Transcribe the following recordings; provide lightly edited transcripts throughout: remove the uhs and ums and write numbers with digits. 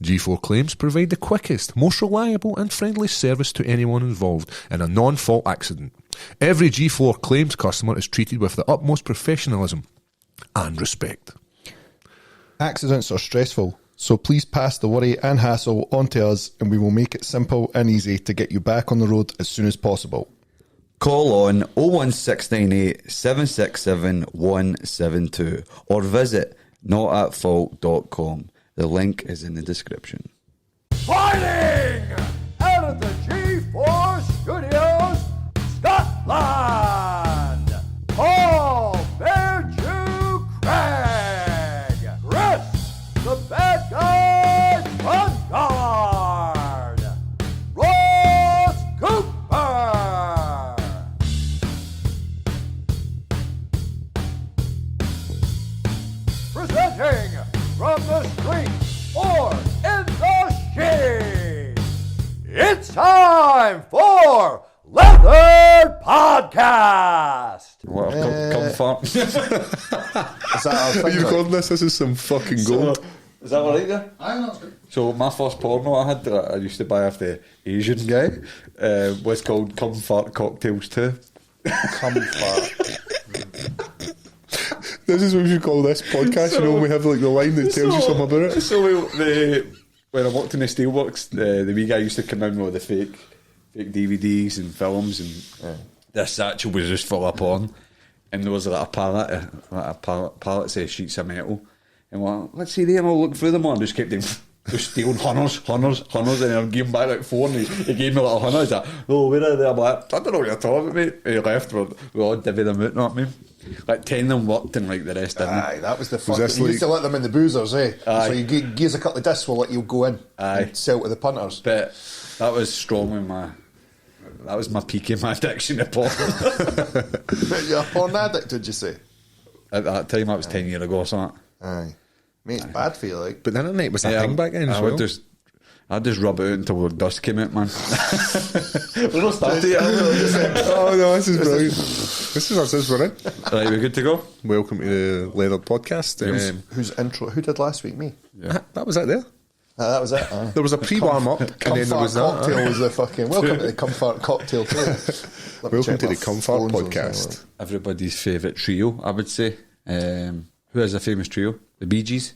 G4 Claims provide the quickest, most reliable and friendly service to anyone involved in a non-fault accident. Every G4 Claims customer is treated with the utmost professionalism and respect. Accidents are stressful, so please pass the worry and hassle on to us and we will make it simple and easy to get you back on the road as soon as possible. Call on 01698 767 172 or visit notatfault.com. The link is in the description. Fighting out of the G4 Studios, Scotland, Paul Fairchew Craig, Chris the Bad Guy Bungard, Ross Cooper. Presenting from the streets or in the shade, it's time for Leather Podcast. What, come far. Are you recording this? This is some fucking gold. Is that alright there? I know, it's good. So my first porno I had that I used to buy off the Asian guy was called Come Fart Cocktails 2. Come fart. This is what we should call this podcast. You know, we have like the line that tells you something about it. So when I worked in the steelworks, the wee guy used to come in with the fake DVDs and films, and this satchel was just full of porn, and there was like a pallet of sheets of metal, and we're like, let's see there, and I'll look through them all, and just kept them just stealing hunters, and I'll give him back like 4, and he gave me like 100. He's like, oh, where are they? I'm like, I don't know what you're talking about, mate. And he left, we all divvied them out, know what I mean? Like 10 of them worked and like the rest didn't. Aye, that was the fun. You like, used to let them in the boozers, eh? Aye. So you give us a couple of discs, we'll let you go in and sell to the punters. But that was strong with that was my peak in my addiction to porn. You're a porn addict, did you say? At that time, that was 10 years ago or something. Aye. Mate, it's bad for you, like. But the internet was a thing back then as well. I'd just rub it out until the dust came out, man. We're not started yet. Oh no, this is brilliant. This is us, this is we're in. Right, we're good to go? Welcome to the Leather Podcast. Whose intro? Who did last week? Me. Yeah. That was it there. That was it. There was a pre-warm up, and then there was that. Cocktail was the fucking. Welcome to the Comfort Cocktail too. Welcome to the Comfort Podcast. Everybody's favourite trio, I would say. Who is a famous trio? The Bee Gees.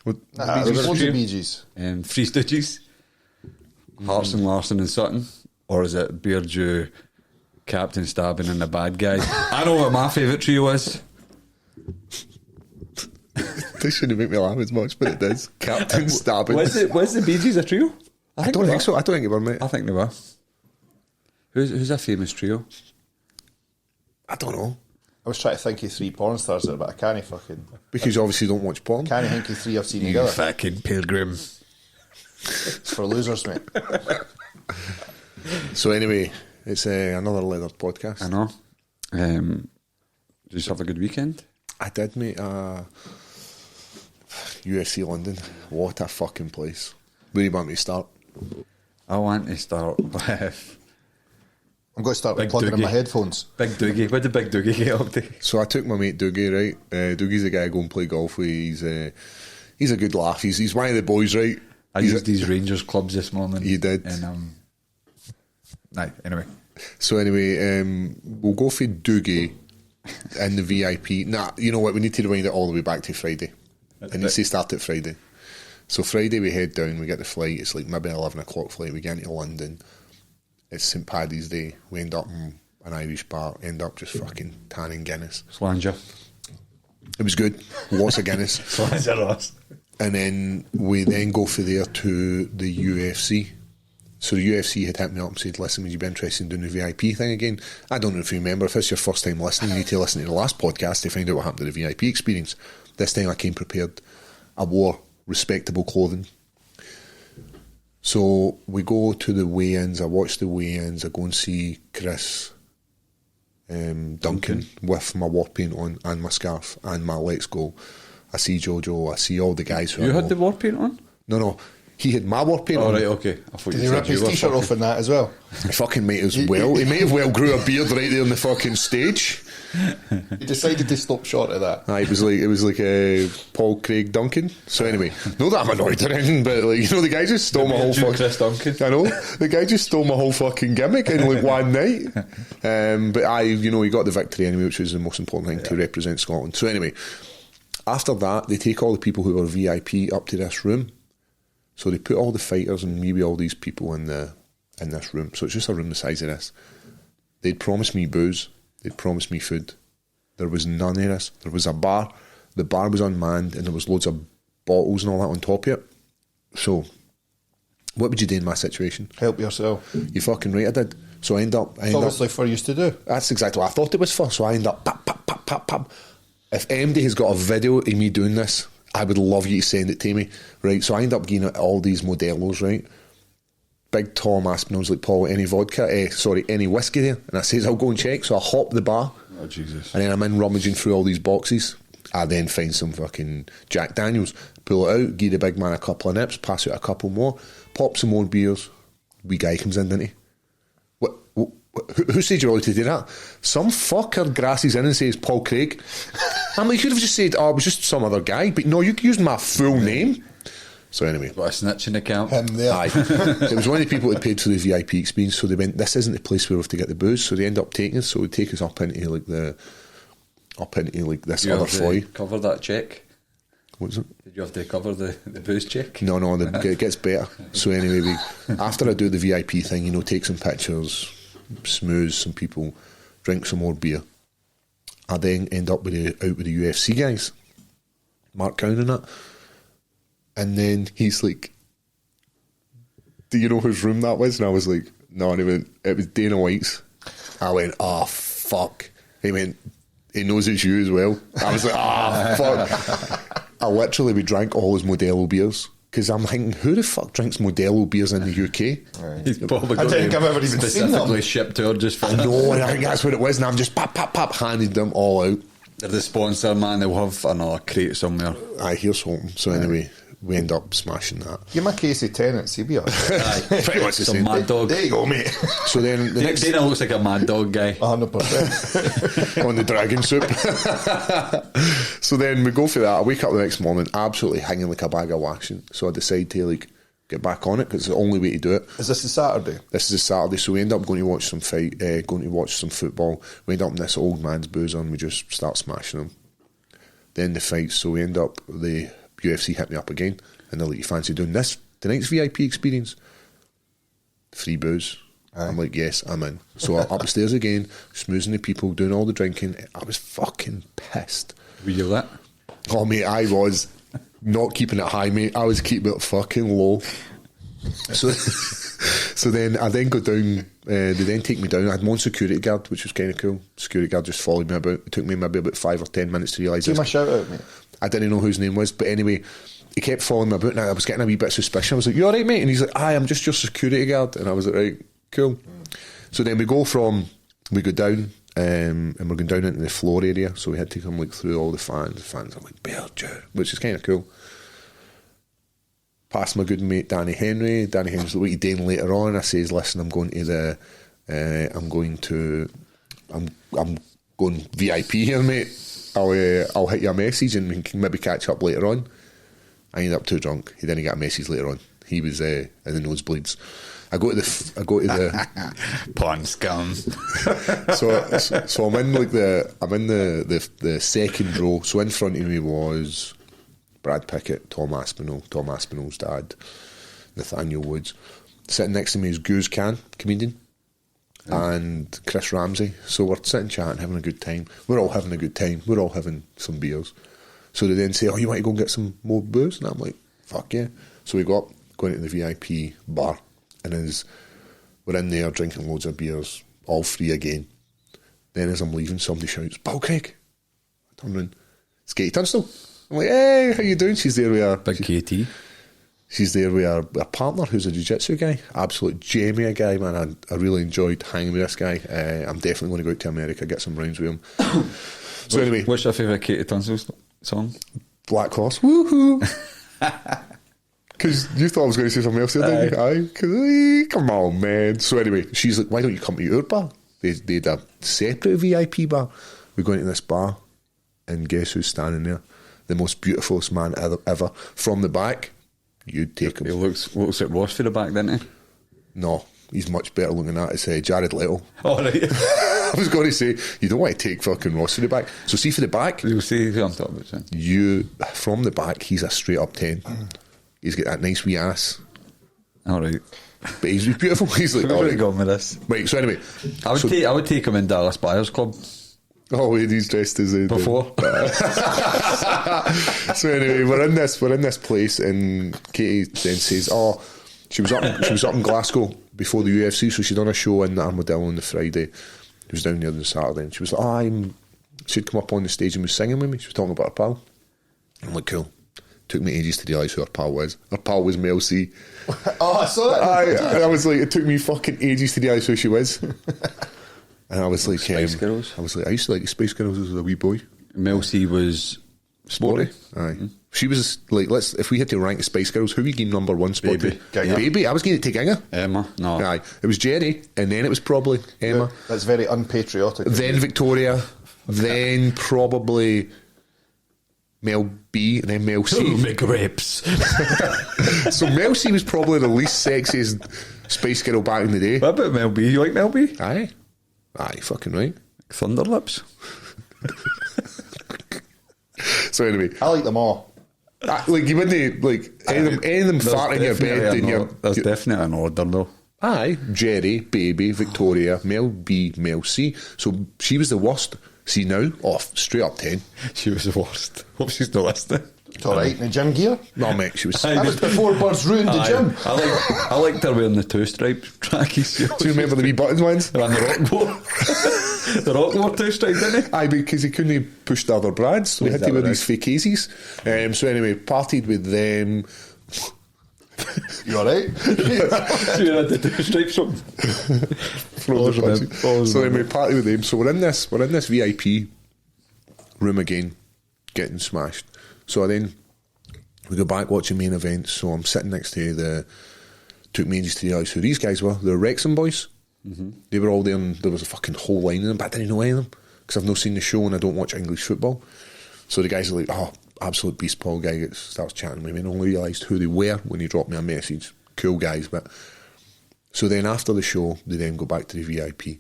There's loads of Bee Gees. Three Stooges. Harrison, Larson and Sutton. Or is it Beardew, Captain Stabbing and the Bad Guys? I know what my favourite trio is. This shouldn't make me laugh as much, but it does. Captain Stabbing. Was the Bee Gees a trio? I don't think so. I don't think they were, mate. I think they were. Who's a famous trio? I don't know. I was trying to think of 3 porn stars there, but I can't fucking. Because you obviously don't watch porn. Can't think of 3 I've seen You together. fucking pilgrim. It's for losers, mate. So anyway, it's another Leather Podcast. I know. Did you just have a good weekend? I did, mate. UFC London. What a fucking place. Where do you want me to start? I want to start with I'm going to start Big with plugging in Doogie. my headphones. Big Doogie. What did Big Doogie get up to? So I took my mate Doogie, right? Doogie's the guy I go and play golf with. He's a good laugh. He's one of the boys, right? I used these Rangers clubs this morning. You did? And, anyway. So anyway, we'll go for Doogie in the VIP. Nah, you know what? We need to rewind it all the way back to Friday. It needs to start at Friday. So Friday we head down, we get the flight. It's like maybe 11 o'clock flight. We get into London. It's St Paddy's Day. We end up in an Irish bar. End up just fucking tanning Guinness. Slanger. It was good. Lots of Guinness. Slanger. And then we then go for there to the UFC. So the UFC had hit me up and said, listen, would you be interested in doing the VIP thing again? I don't know if you remember. If it's your first time listening, you need to listen to the last podcast to find out what happened to the VIP experience. This time I came prepared. I wore respectable clothing. So we go to the weigh-ins. I watch the weigh-ins. I go and see Chris Duncan with my war paint on and my scarf and my Let's Go. I see Jojo. I see all the guys who You I had know. the war paint on? No. He had my war paint Oh, on. right, okay. I thought Did you he said rip his you were t-shirt fucking- off in that as well? He fucking might as well. He might have well grew a beard right there on the fucking stage. He decided to stop short of that. It was like Paul Craig Duncan. So anyway, not that I'm annoyed or anything, but like, you know, the guy just stole my whole June fucking. Chris Duncan. I know, the guy just stole my whole fucking gimmick in like one night. But he got the victory anyway, which was the most important thing to represent Scotland. So anyway, after that, they take all the people who are VIP up to this room. So they put all the fighters and maybe all these people in this room. So it's just a room the size of this. They'd promised me booze. They'd promised me food. There was none of this. There was a bar. The bar was unmanned and there was loads of bottles and all that on top of it. So, what would you do in my situation? Help yourself. You fucking right, I did. So I end up... It's obviously for you to do. That's exactly what I thought it was for. So I end up... Pap, pap, pap, pap, pap. If MD has got a video of me doing this, I would love you to send it to me. Right, so I end up getting all these Modelo's, right? Big Tom Aspinall's like, Paul, any vodka? Any whiskey there? And I says, I'll go and check. So I hop the bar. Oh, Jesus. And then I'm in rummaging through all these boxes. I then find some fucking Jack Daniels, pull it out, give the big man a couple of nips, pass out a couple more, pop some more beers. Wee guy comes in, didn't he? Who said you're allowed to do that? Some fucker grasses in and says Paul Craig. I'm like, you could have just said, oh, it was just some other guy. But no, you used my full name. So anyway. Got a snitching account. Him there. Aye. It was one of the people that paid for the VIP experience, so they went, this isn't the place where we have to get the booze, so they end up taking us, so they take us up into this You other have to foyer. cover that check? What was it? Did you have to cover the booze check? No, it gets better. So anyway, after I do the VIP thing, you know, take some pictures, smooze some people, drink some more beer. I then end up out with the UFC guys, Mark Cowan and that. And then he's like, do you know whose room that was? And I was like, no. And he went, it was Dana White's. I went, oh, fuck. He went, he knows it's you as well. I was like, fuck. We drank all his Modelo beers. Because I'm thinking, who the fuck drinks Modelo beers in the UK? He's probably I got don't think them I've ever even seen them. specifically shipped to her just for No, and I think that's what it was. And I'm just handed them all out. They're the sponsor, man. They'll have another crate somewhere. I here's hoping. So anyway, we end up smashing that. Give my case of Tennant, CBR. Pretty much the Some same. mad dog. There you go, mate. So then the next Dana looks like a mad dog guy. 100%. on the dragon soup. So then we go for that. I wake up the next morning absolutely hanging like a bag of waxing. So I decide to like get back on it because it's the only way to do it. Is this a Saturday? This is a Saturday, so we end up going to watch some football. We end up in this old man's booze and we just start smashing them. Then the fights, so we end up, the UFC hit me up again and they're like, you fancy doing this tonight's VIP experience? Free booze. Aye. I'm like, yes, I'm in. So upstairs again, smoozing the people, doing all the drinking. I was fucking pissed. Were you lit? Oh mate, I was not keeping it high, mate. I was keeping it fucking low. So then I then go down. They then take me down. I had one security guard, which was kind of cool. Security guard just followed me about. It took me maybe about 5 or 10 minutes to realise Give this. my shout out, mate. I didn't know who his name was, but anyway, he kept following me about, and I was getting a wee bit suspicious. I was like, "You all right, mate?" And he's like, "Aye, I'm just your security guard." And I was like, "Right, cool." So then we go down, and we're going down into the floor area. So we had to come like through all the fans. The fans are like, "Belger," which is kind of cool. Past my good mate Danny Henry. Danny Henry's like, "What are you doing later on?" I says, "Listen, I'm going VIP here, mate. I'll hit you a message and we can maybe catch up later on." I ended up too drunk. He didn't get a message later on. He was in the nosebleeds. I go to the Pun scum. so I'm in like the second row. So in front of me was Brad Pickett, Tom Aspinall's dad, Nathaniel Woods. Sitting next to me is Goose Khan, comedian, and Chris Ramsey. So we're sitting chatting, having a good time. We're all having a good time. We're all having some beers. So they then say, "Oh, you want to go and get some more booze?" And I'm like, "Fuck yeah." So we go up, going into the VIP bar, and as we're in there drinking loads of beers, all free again. Then as I'm leaving, somebody shouts, "Paul Craig!" I turn around, it's Katie Tunstall. I'm like, "Hey, how you doing?" She's there with her Big KT. She's there with her partner, who's a jiu-jitsu guy. Absolute Jamie, a guy, man. I really enjoyed hanging with this guy. I'm definitely going to go out to America, get some rounds with him. So anyway, What's your favourite Katie Tunstall song? Black Horse, woohoo! Because you thought I was going to say something else the other day. Aye. 'Cause, come on, man. So anyway, she's like, why don't you come to our bar? They had a separate VIP bar. We go into this bar, and guess who's standing there? The most beautifulest man ever. From the back, you'd take him. He looks like Ross for the back, doesn't he? No, he's much better looking than that. It's Jared Leto. Oh, right. I was going to say, you don't want to take fucking Ross for the back. So see for the back, You'll see who I'm talking about, son. from the back, he's a straight up 10. He's got that nice wee ass. All right. But he's beautiful. He's like, Where all are we right. going with this? Right, so anyway. I would take him in Dallas Buyers Club Oh, he's dressed as a... before. So anyway, we're in this place, and Katie then says, "Oh, she was up in Glasgow before the UFC, so she done a show in the Armadillo on the Friday. She was down there on the Saturday, and she was like, she'd come up on the stage and was singing with me. She was talking about her pal. I'm like, cool. Took me ages to realise who her pal was. Her pal was Mel C. Oh, I saw that. I was like, it took me fucking ages to realise who she was. And I was like, Spice Girls. I was like, I used to like the Spice Girls as a wee boy. Mel C was sporty. Aye. She was like, if we had to rank the Spice Girls, who we gave number one spot Baby. to? Baby. I was going to take Inga. Emma. No. Aye. It was Jerry, and then it was probably Emma. That's very unpatriotic. Then Victoria. Then probably Mel B, and then Mel C. Make grapes. So Mel C was probably the least sexiest Spice Girl back in the day. What about Mel B? You like Mel B? Aye. Aye, fucking right. Thunderlips. So anyway, I like them all. like you wouldn't like any of them fart in your bed in your. There's definitely an order though. Aye, Jerry, Baby, Victoria, Mel B, Mel C. So she was the worst. See now, off straight up 10. She was the worst. Hope she's not listening. It's all right in the gym gear. No, mate, she was. That was before Birds ruined the gym. I liked her wearing the two-stripe trackies. Do you remember the wee buttons ones? And the Rockmore. The Rockmore two-stripe, didn't he? Aye, because he couldn't push the other brands, so he had to wear that these fake Azies. So anyway, partied with them. You alright? She had the two-stripe something. So then we party with them. So we're in this VIP room again, getting smashed. So then we go back watching main events. So I'm sitting next to took me ages to realise who these guys were. They were Wrexham boys. Mm-hmm. They were all there, and there was a fucking whole line of them, but I didn't know any of them because I've not seen the show and I don't watch English football. So the guys are like, oh, absolute beast Paul guy starts chatting with me, and only realised who they were when he dropped me a message. Cool guys, but so then after the show, they then go back to the VIP.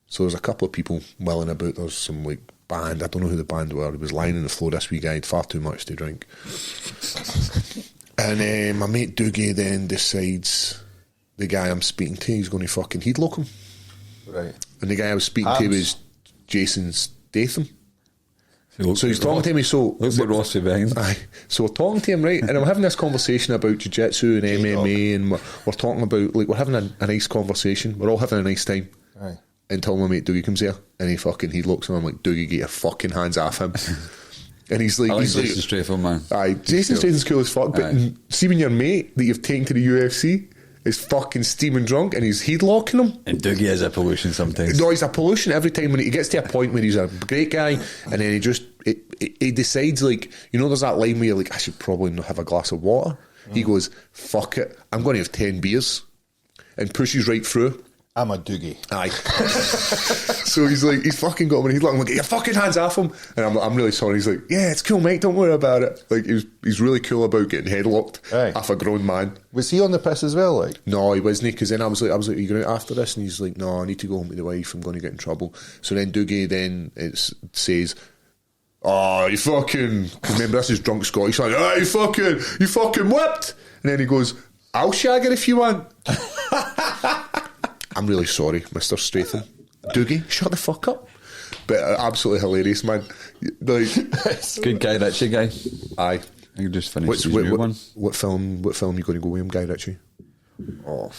So there's a couple of people milling about. There's some like band, I don't know who the band were. He was lying on the floor. This wee guy had far too much to drink. And my mate Doogie then decides the guy I'm speaking to, he's going to fucking headlock him. Right. And the guy I was speaking to was Jason Statham. So he's talking to me, so... Looks like Ross behind. Aye. So we're talking to him, right, and I'm having this conversation about jiu-jitsu and MMA, and we're talking about, like, we're having a nice conversation. We're all having a nice time. Aye. Until my mate Doogie comes here, and he looks and I'm like, Doogie, get your fucking hands off him. And he's like... I like he's Jason Statham, man. Aye, Jason Statham's cool as fuck, but see when your mate that you've taken to the UFC is fucking steaming drunk and he's headlocking him. And Doogie is a pollution sometimes. No, he's a pollution every time when he gets to a point where he's a great guy, and then he decides, like, you know, there's that line where you're like, I should probably not have a glass of water. He goes, fuck it, I'm going to have 10 beers, and pushes right through. I'm a Doogie. Aye. So he's like, he's fucking got me. He's like, get your fucking hands off him. And I'm really sorry. He's like, yeah, it's cool, mate. Don't worry about it. Like, he's really cool about getting headlocked off a grown man. Was he on the piss as well? Like, no, he wasn't. Because then I was like, are you going out after this? And he's like, no, I need to go home to the wife. I'm going to get in trouble. So then Doogie then says, oh, you fucking. Remember, this is drunk Scottish. Like, oh, you fucking whipped. And then he goes, I'll shag it if you want. I'm really sorry, Mr. Stratham. Doogie, shut the fuck up. But absolutely hilarious, man. Like, Good Guy Ritchie guy. Aye. I think just finished his new one. What film you going to go with him, Guy Ritchie? Oh,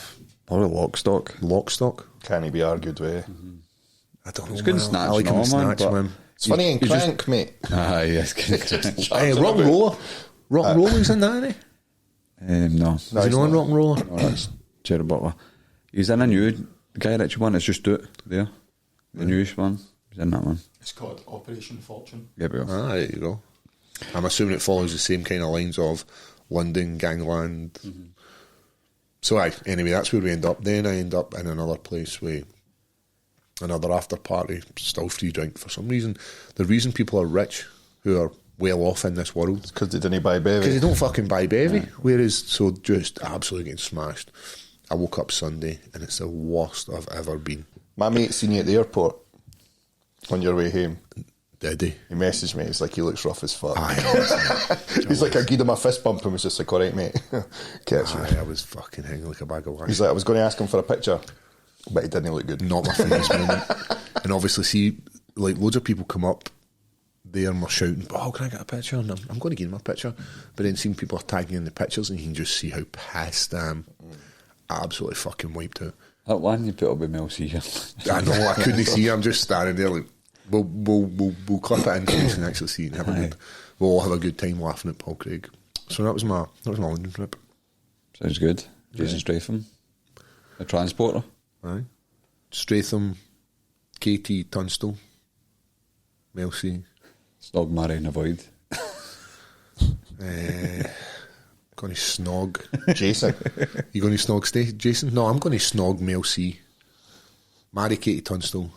probably Lockstock. Lockstock? can he be argued with? I don't know. It's good in man. Snatch, I like him in Snatch, but man. It's funny in Crank, mate. Ah, yes, good in Crank. Hey, Rock and Roller. Rock and Roller, he's in that, isn't he? No. Is he not in Rock and Roller? No, that's Jerry Butler. He's in a new Guy Ritchie one. It's just it there. The newest one. He's in that one. It's called Operation Fortune. Yeah, we go. Ah, there you go. I'm assuming it follows the same kind of lines of London, Gangland. So anyway, that's where we end up. Then I end up in another place with another after party, still free drink. For some reason, the reason people are rich, who are well off in this world, Because they didn't buy bevy. because they don't fucking buy bevy. Whereas, so just absolutely getting smashed. I woke up Sunday and it's the worst I've ever been. My mate seen you at the airport on your way home. Did he? He messaged me. He's like, he looks rough as fuck. Aye, He's like, I gave him a fist bump and was just like, all right, mate. Catch me. I was fucking hanging like a bag of wax. He's like, I was going to ask him for a picture, but he didn't look good. Not my funniest moment. And obviously, see, like loads of people come up there and we're shouting, "Oh, can I get a picture?" And I'm going to give him a picture, but then seeing people are tagging in the pictures, and you can just see how pissed I am. Absolutely fucking wiped out. That one you put up with Mel C. I know, I couldn't see. I'm just standing there like, we'll clip it in so you can actually see it and have a good. We'll all have a good time laughing at Paul Craig. So that was my London trip. Sounds good. Jason Stratham, a transporter. Aye. Stratham, KT Tunstall, Mel C. Snog, marry and avoid. Going to snog. Jason. You going to snog Jason? No, I'm going to snog Mel C. Marry Katie Tunstall.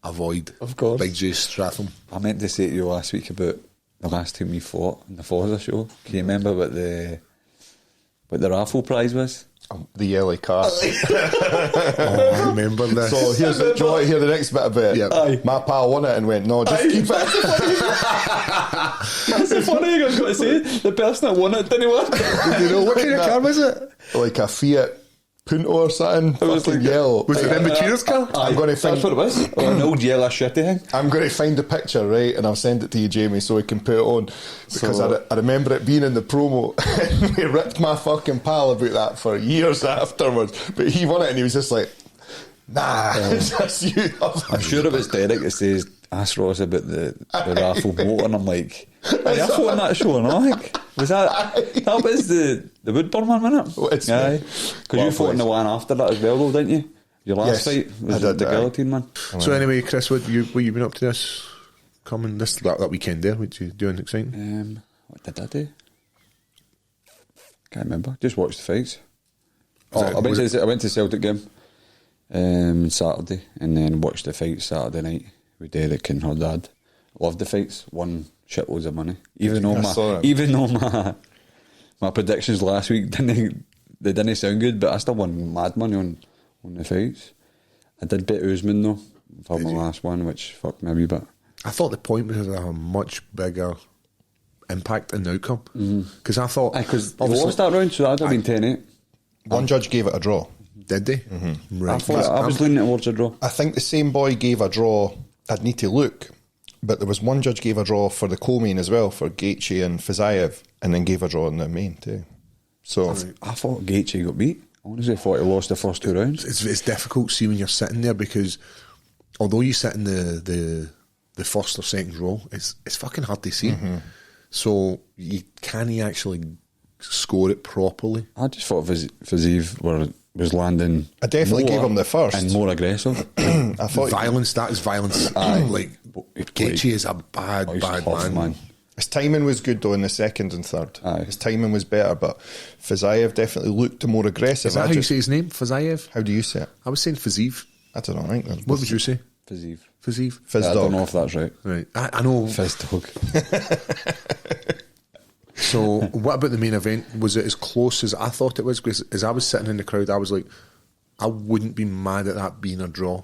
Avoid. Of course. Big J Stratham. I meant to say to you last week about the last time we fought in the Forza show. Can you remember what the raffle prize was? The yellow car. Oh, I remember this. So do you want to hear the next bit of it? Yep. Aye. My pal won it and went, no, just keep it. That's the funny thing I was going to say. The person that won it didn't win. Do you know what kind of car was it? Like a Fiat Punto or something. was Fucking like- yellow. Was it the Materials car? I'm going to find. That's what it was. Or an old yellow shitty thing. I'm going to find the picture, right, and I'll send it to you, Jamie, so we can put it on. Because I remember it being in the promo, and we ripped my fucking pal about that for years afterwards. But he won it, and he was just like, nah, it's just you. I'm sure it was Derek that says, ask Ross about the raffle motor, and I'm like, I fought on that show, and I'm like, was that was the Woodburn one, wasn't it? It's Aye. Because you fought in the one after that as well, though, didn't you? Your last Yes, fight was I did, the aye. guillotine one. So anyway, Chris, what you been up to this that weekend there? What you doing exciting? What did I do? Can't remember. Just watched the fights. Was I it- went to Celtic game Saturday, and then watched the fight Saturday night with Derek and her dad. Loved the fights. Won shitloads of money. Even though my predictions last week didn't sound good, but I still won mad money on the fights. I did bet Usman though for my last one, which fucked me a wee bit. I thought the point was to have a much bigger impact in the outcome. Because I thought... Because they obviously- lost that round, so that'd have been 10-8. One judge gave it a draw. Did they? Right. I thought I was leaning towards a draw. I think the same boy gave a draw. I'd need to look, but there was one judge gave a draw for the co-main as well for Gaethje and Fiziev, and then gave a draw in the main too. So I thought Gaethje got beat. I honestly thought he lost the first 2 rounds. It's difficult to see when you're sitting there because although you sit in the first or second row, it's fucking hard to see. So you can't actually score it properly. I just thought Fiziev was landing. I definitely more gave him the first. and more aggressive. I thought That is violence. Like Gaethje is a bad he's man. tough, his timing was good though in the second and third. Aye. His timing was better, but Fiziev definitely looked more aggressive. Is that how you say his name? Fiziev? How do you say it? I was saying Fiziev. I don't know. I think that's What would you say? Fiziev. Fiziev. Fizz I dog. don't know if that's right. Right. I know. Fizz dog. So what about the main event? Was it as close as I thought it was? Because as I was sitting in the crowd, I was like, I wouldn't be mad at that being a draw.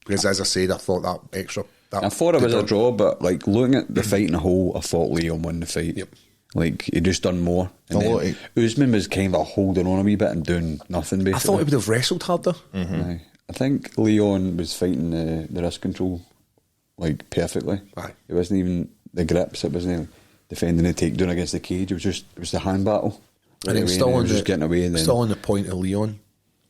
Because as I said, I thought that extra... I thought it was a draw, but like looking at the fight in a whole, I thought Leon won the fight. Yep. Like he just done more. And A lot then Usman was kind of holding on a wee bit and doing nothing basically. I thought he would have wrestled harder. Aye. I think Leon was fighting the wrist control like perfectly. Aye. It wasn't even the grips. It wasn't defending the takedown against the cage. It was the hand battle. And then Right away, still he on was the, just getting away. And then still on the point of Leon.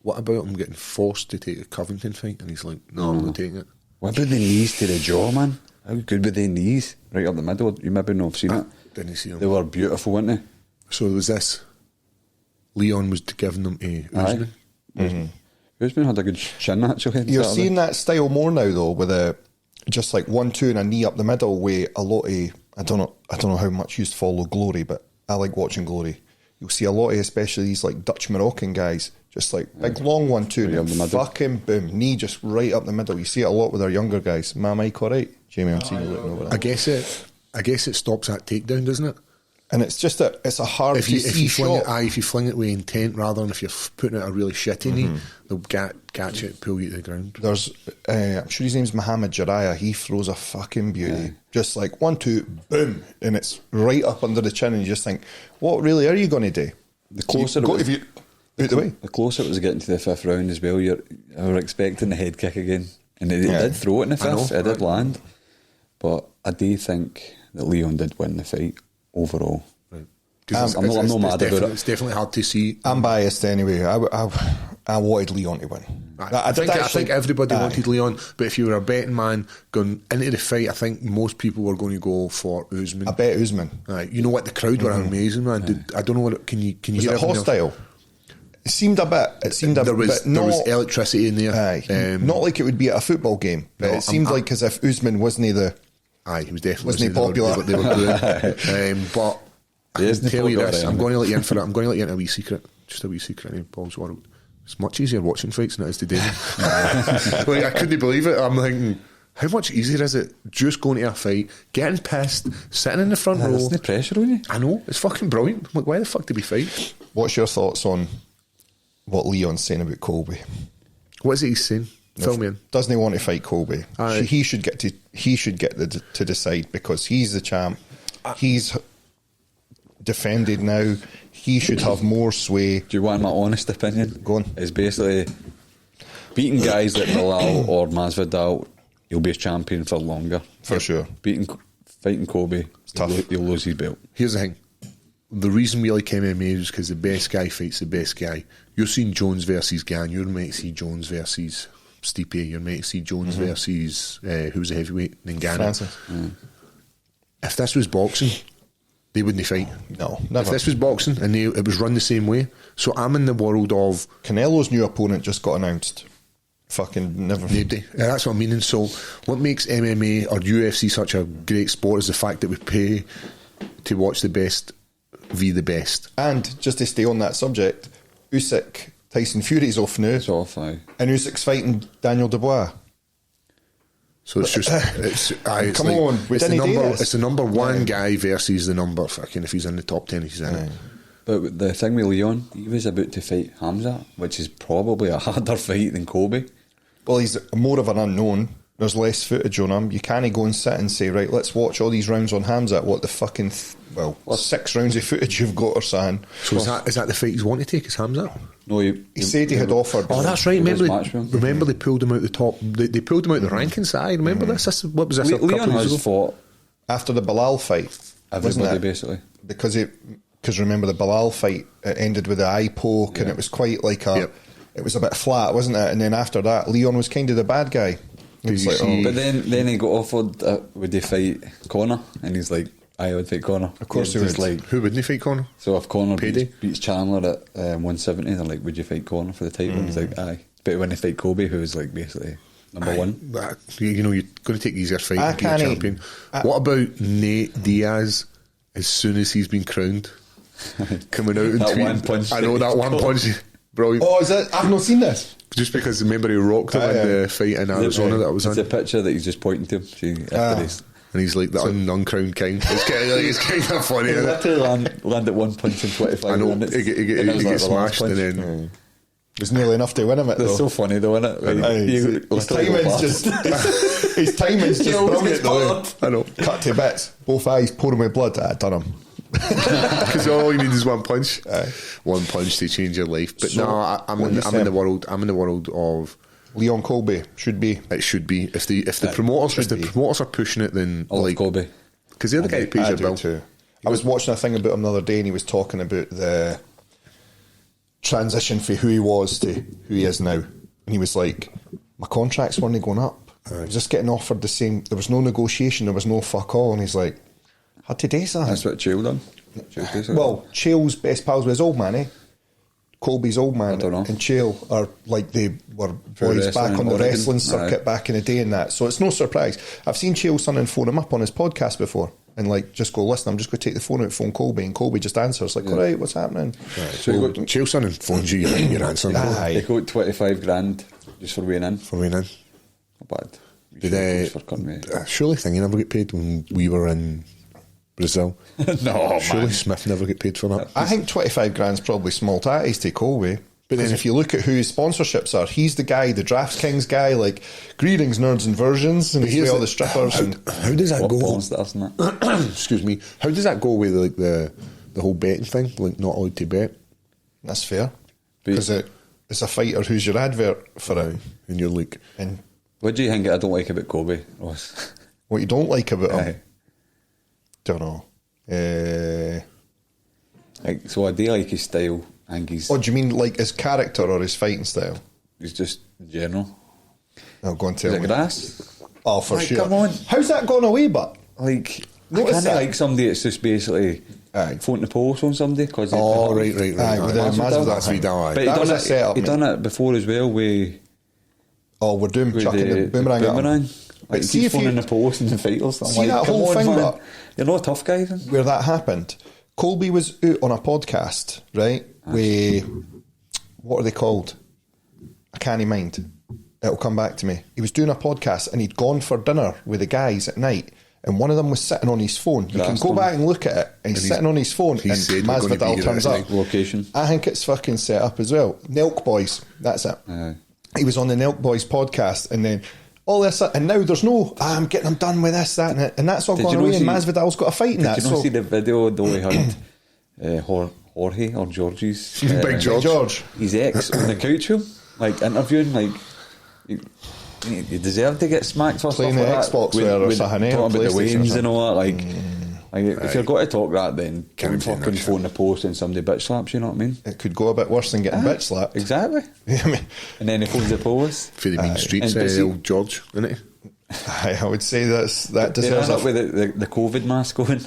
What about him getting forced to take a Covington fight? And he's like, no, I'm not taking it. what about the knees to the jaw, man? How good were the knees? Right up the middle. You maybe not have seen it. Didn't see him. They were beautiful, weren't they? So was this... Leon was giving them to Usman? Usman had a good chin actually. on You're Saturday. seeing that style more now though, with a just like 1-2 and a knee up the middle. With a lot of I don't know how much you follow Glory, but I like watching Glory. you'll see a lot of, especially these like Dutch Moroccan guys, just like big long 1-2, and fucking boom, knee just right up the middle. You see it a lot with our younger guys. My mic all right? Jamie, I'm seeing you looking over there. I guess it stops that takedown, doesn't it? And it's just it's a hard if you fling shot. it, if you fling it with intent rather than if you're putting it a really shitty knee, they'll catch it, pull you to the ground. There's, I'm sure his name's Mohamed Jarrah. He throws a fucking beauty, just like 1-2, boom, and it's right up under the chin, and you just think, what really are you going to do? The closer it was, the closer it was getting to the fifth round as well, you were expecting the head kick again, and it did throw it in the fifth. It did land, but I do think that Leon did win the fight overall. Right. I'm not mad about it. It's definitely hard to see. I'm biased anyway. I wanted Leon to win. I think everybody wanted Leon, but if you were a betting man going into the fight, I think most people were going to go for Usman. I bet Usman. You know what? The crowd were amazing, man. I don't know what. Can you was hear it hostile? It seemed a bit. There was electricity in there. Not like it would be at a football game, but it seemed like as if Usman wasn't the. He was definitely wasn't popular. They were doing. But I can tell you this. I'm going to let you in for it. I'm going to let you in a wee secret. Just a wee secret in Paul's world. It's much easier watching fights than it is today. Like, I couldn't believe it. I'm thinking, how much easier is it just going to a fight, getting pissed, sitting in the front row? There's no pressure on you. I know, it's fucking brilliant. I'm like, why the fuck did we fight? What's your thoughts on what Leon's saying about Colby? What is it he's saying? Fill me in. Doesn't he want to fight Colby? He should get to decide because he's the champ. He's defended now. He should have more sway. Do you want my honest opinion? Go on. It's basically beating guys like Bilal or Masvidal, you'll be a champion for longer. For sure. Fighting Kobe, tough. You'll lose his belt. Here's the thing. The reason we like MMA is because the best guy fights the best guy. You're seeing Jones versus Gan. You're meant to see Jones versus Stipe. You're meant to see Jones versus who's the heavyweight? Ngannou. Francis. If this was boxing, they wouldn't fight. No, never. If this was boxing and it was run the same way. So I'm in the world of Canelo's new opponent just got announced. Fucking never. Nobody. That's what I'm meaning. So what makes MMA or UFC such a great sport is the fact that we pay to watch the best v the best. And just to stay on that subject, Usyk, Tyson Fury's off now. It's off, aye. And Usyk's fighting Daniel Dubois. So it's just it's come on, it's the number one guy versus the number fucking if he's in the top 10 he's in it. But the thing with Leon, he was about to fight Hamza, which is probably a harder fight than Kobe. Well, he's more of an unknown. There's less footage on him. You can't go and sit and say, right, let's watch all these rounds on Hamza. What the fucking 6 rounds of footage you've got or something. So is that the fight he's want to take? Is Hamza? No, he said he had offered. Oh, that's right. Remember they pulled him out the top. They pulled him out the ranking side. Remember this? What was this? Leon has fought after the Bilal fight. Everybody basically because remember the Bilal fight, it ended with the eye poke and it was quite like a. Yep. It was a bit flat, wasn't it? And then after that, Leon was kind of the bad guy. But then he got offered would he fight Conor, and he's like, I would fight Conor. Of course he would. Like, who wouldn't he fight Conor? So if Conor beats Chandler at 170, they're like, would you fight Conor for the title? And he's like, aye. But when they fight Kobe, who was like basically number one, you're going to take the easier fight and be a champion. What about Nate Diaz? As soon as he's been crowned, coming out and that tweeting, one punch. I know that one punch. Brilliant. Oh, is it? I've not seen this. Just because remember he rocked him in the fight in Arizona that was it's a picture that he's just pointing to him. And he's like the uncrowned king. It's kind of funny. He literally landed one punch in 25 minutes. He gets smashed and then... It was nearly enough to win him. It's so funny though, isn't it? His timing's just brilliant though. I know. Cut to bits. Both eyes pouring with blood. I done him. Because all you need is one punch. One punch to change your life. But so, no, I'm in the world of Leon Colby. Should be. It should be. If the promoters are pushing it, then like Colby. Because they're the guy who pays your bill too. I was watching a thing about him the other day, and he was talking about the transition from who he was to who he is now. And he was like, my contracts weren't going up. I was just getting offered the same. There was no negotiation. There was no fuck all. And he's like, had to do that. That's what Chael done. Well, Chael's best pals with his old man, eh? Colby's old man and Chael are like they were boys back on the wrestling circuit back in the day and that. So it's no surprise. I've seen Chael's son and phone him up on his podcast before. and like just go, listen, I'm just going to take the phone out, phone Colby, and Colby just answers like, all right, what's happening? Right, so chill son and phones you, you're answering. They got 25 grand just for weighing in. For weighing in. Not bad. Did For cutting me. surely thing you never get paid when we were in Brazil? No, Surely man. Smith never get paid for that. I think 25 grand's probably small tatties to Colby. But then if you look at who his sponsorships are, he's the guy, the DraftKings guy, like, greetings, nerds and virgins, and he's with all the strippers. How does that What go? porn stars, isn't it? Excuse me. How does that go with like the whole betting thing? Like not allowed to bet, That's fair. Because it's a fighter who's your advert for it. and you're like, And What do you think I don't like about Kobe, Ross? what you don't like about him, Aye. don't know. Like, so I do like his style. I think Oh, do you mean like his character or his fighting style? he's just in general. I'll go and Is tell it me. grass? Oh, for Like, sure. come on. How's that gone away, but? Like, I Notice kind that. of like somebody that's just basically Aye. floating the post on somebody. Cause oh right. Aye, with the Masvidal That's thing. Vidal. But he That done was a it, setup, he mate. done it before as well with Oh, we're doing chucking the boomerang at him. Like, see he's if you- phoning the post and the fighters. I'm See like, that come whole on, thing, man. but- You're not a tough guy then. Where that happened, Colby was out on a podcast, right? With, what are they called? I can't mind. It'll come back to me. He was doing a podcast and he'd gone for dinner with the guys at night, and one of them was sitting on his phone. You can go Grafton. back and look at it, and he's sitting on his phone, he and said we're gonna be Masvidal here turns at up. night. Location. I think it's fucking set up as well. Nelk Boys, that's it. Aye. He was on the Nelk Boys podcast, and then all this, and now there's no, I'm getting them done with this, that, and that's all Did gone you not away, and see- Masvidal's got a fight in Did that. you not So, see the video though he had Jorge or George's Big George. George. his ex on the couch with him, like interviewing, like he deserved to get smacked for Playing stuff the like Xbox that. there or With something, eh, talking or about the PlayStation or Waynes and all that, like. Mm. If you're going to talk that, then Can't don't do that fucking shit. phone the post and somebody bitch slaps you. You know what I mean? it could go a bit worse than getting bitch slapped. Exactly. I mean, And then he phones the post. For the mean streets, And but see- old George, isn't it? I would say that They deserves run up a with the COVID mask on,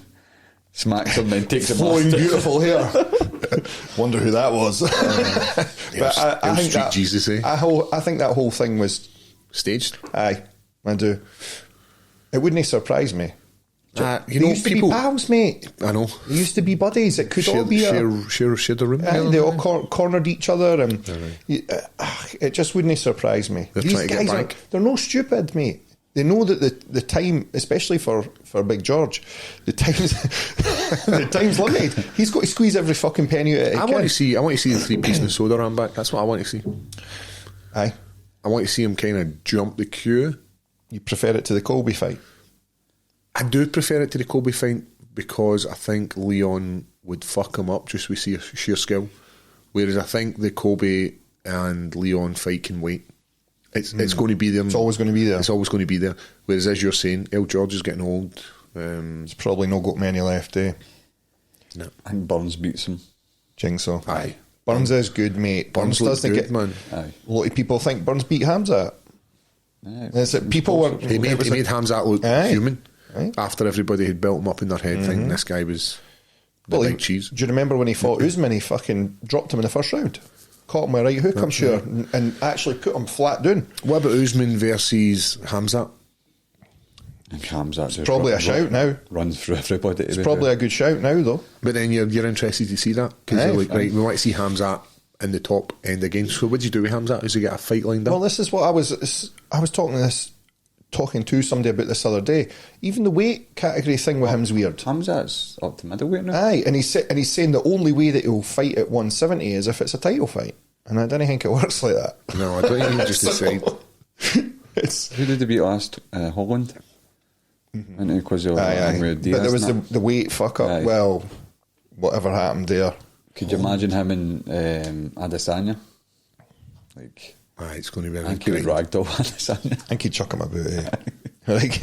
smacks him, then takes him flowing off. beautiful hair. Wonder who that was. But I think Street that Jesus, eh? I think that whole thing was. Staged. Aye, I do. It wouldn't surprise me. You They know, used to people. be pals, mate. I know. They used to be buddies. It could all be Share the room. Aye, together. they all cornered each other, and it just wouldn't surprise me. They're These trying to get guys are, back. they're no stupid, mate. They know that the time, especially for Big George, the time's limited. He's got to squeeze every fucking penny out of I want to see the 3-piece and soda run back. That's what I want to see. Aye, I want to see him kind of jump the queue. you prefer it to the Colby fight? I do prefer it to the Colby fight because I think Leon would fuck him up just with sheer skill. Whereas I think the Colby and Leon fight can wait. It's going to be there. It's always going to be there. It's always going to be there. Whereas, as you're saying, El George is getting old. There's probably not got many left, eh? No. I think Burns beats him. Jigsaw. Aye. Burns is good, mate. Burns Burns looked doesn't good, get. man. Aye. A lot of people think Burns beat Hamza. Aye. Is it people were? He made Hamzat look Aye. human Aye. after everybody had built him up in their head, thinking this guy was the Well, big cheese. Do you remember when he fought Usman? He fucking dropped him in the first round. Caught him with a right hook, I'm sure, and actually put him flat down. What about Usman versus Hamzat? I think Hamzat's just Probably a shout now. Runs through everybody. It's probably a good shout now, though. But then you're interested to see that because Aye. you're like, right, we want to see Hamzat in the top end again. So what did you do with Hamzat? Does he get a fight lined up? Well, this is what I was talking to somebody about this other day. Even the weight category thing with him's weird. Hamzat's up to middleweight now. Aye, and he's saying the only way that he'll fight at 170 is if it's a title fight, and I don't think it works like that. No, I don't even just decide. It's Who did they beat last? Holland. And because they were aye. with But Diaz, there was and that. the weight fuck up. Aye. Well, whatever happened there. Could you imagine him and Adesanya? Like, Aye, it's going to be I a think he would great. ragdoll Adesanya. I think he'd chuck him about it. Like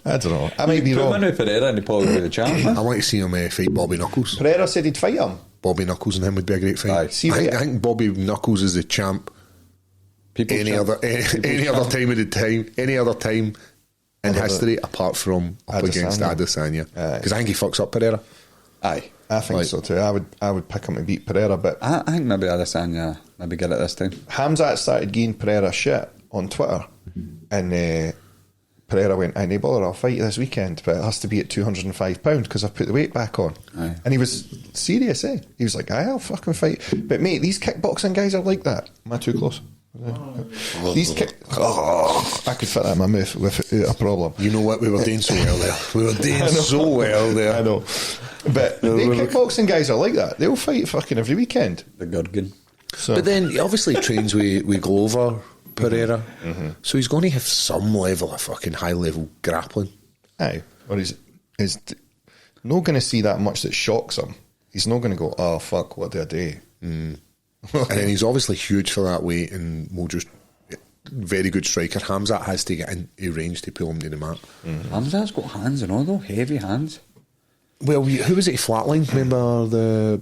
I don't know. I might be Put him wrong. in with Pereira and he'd probably be the champ. I want to see him fight Bobby Knuckles. Pereira said he'd fight him. Bobby Knuckles and him would be a great fight. Aye. I think Bobby Knuckles is the champ. People's Any champ. other time of the time, any other time in Other history apart from up Adesanya. against Adesanya, Aye. because I think he fucks up Pereira. Aye. I think Like- so too. I would pick him to beat Pereira, but I think maybe Adesanya maybe get it this time. Hamzat started giving Pereira shit on Twitter, and Pereira went, "I no bother, I'll fight you this weekend, but it has to be at £205 because I've put the weight back on." Aye. And he was serious, eh? He was like, "Aye, I'll fucking fight." But mate, these kickboxing guys are like that. Am I too close? These I could fit that in my mouth without a problem. You know what? We were doing so well there. We were doing so well there. I know. But the kickboxing guys are like that. They'll fight fucking every weekend. The Gurgan. So. But then he obviously trains with Glover Pereira, so he's going to have some level of fucking high level grappling. Aye. Or he's not going to see that much that shocks him. He's not going to go, "Oh fuck, what did I do?" And then he's obviously huge for that weight and will just very good striker. Hamzat has to get into range to pull him to the mat. Hamzat's got hands and all though, heavy hands. Well, who was it? Flatline. Remember the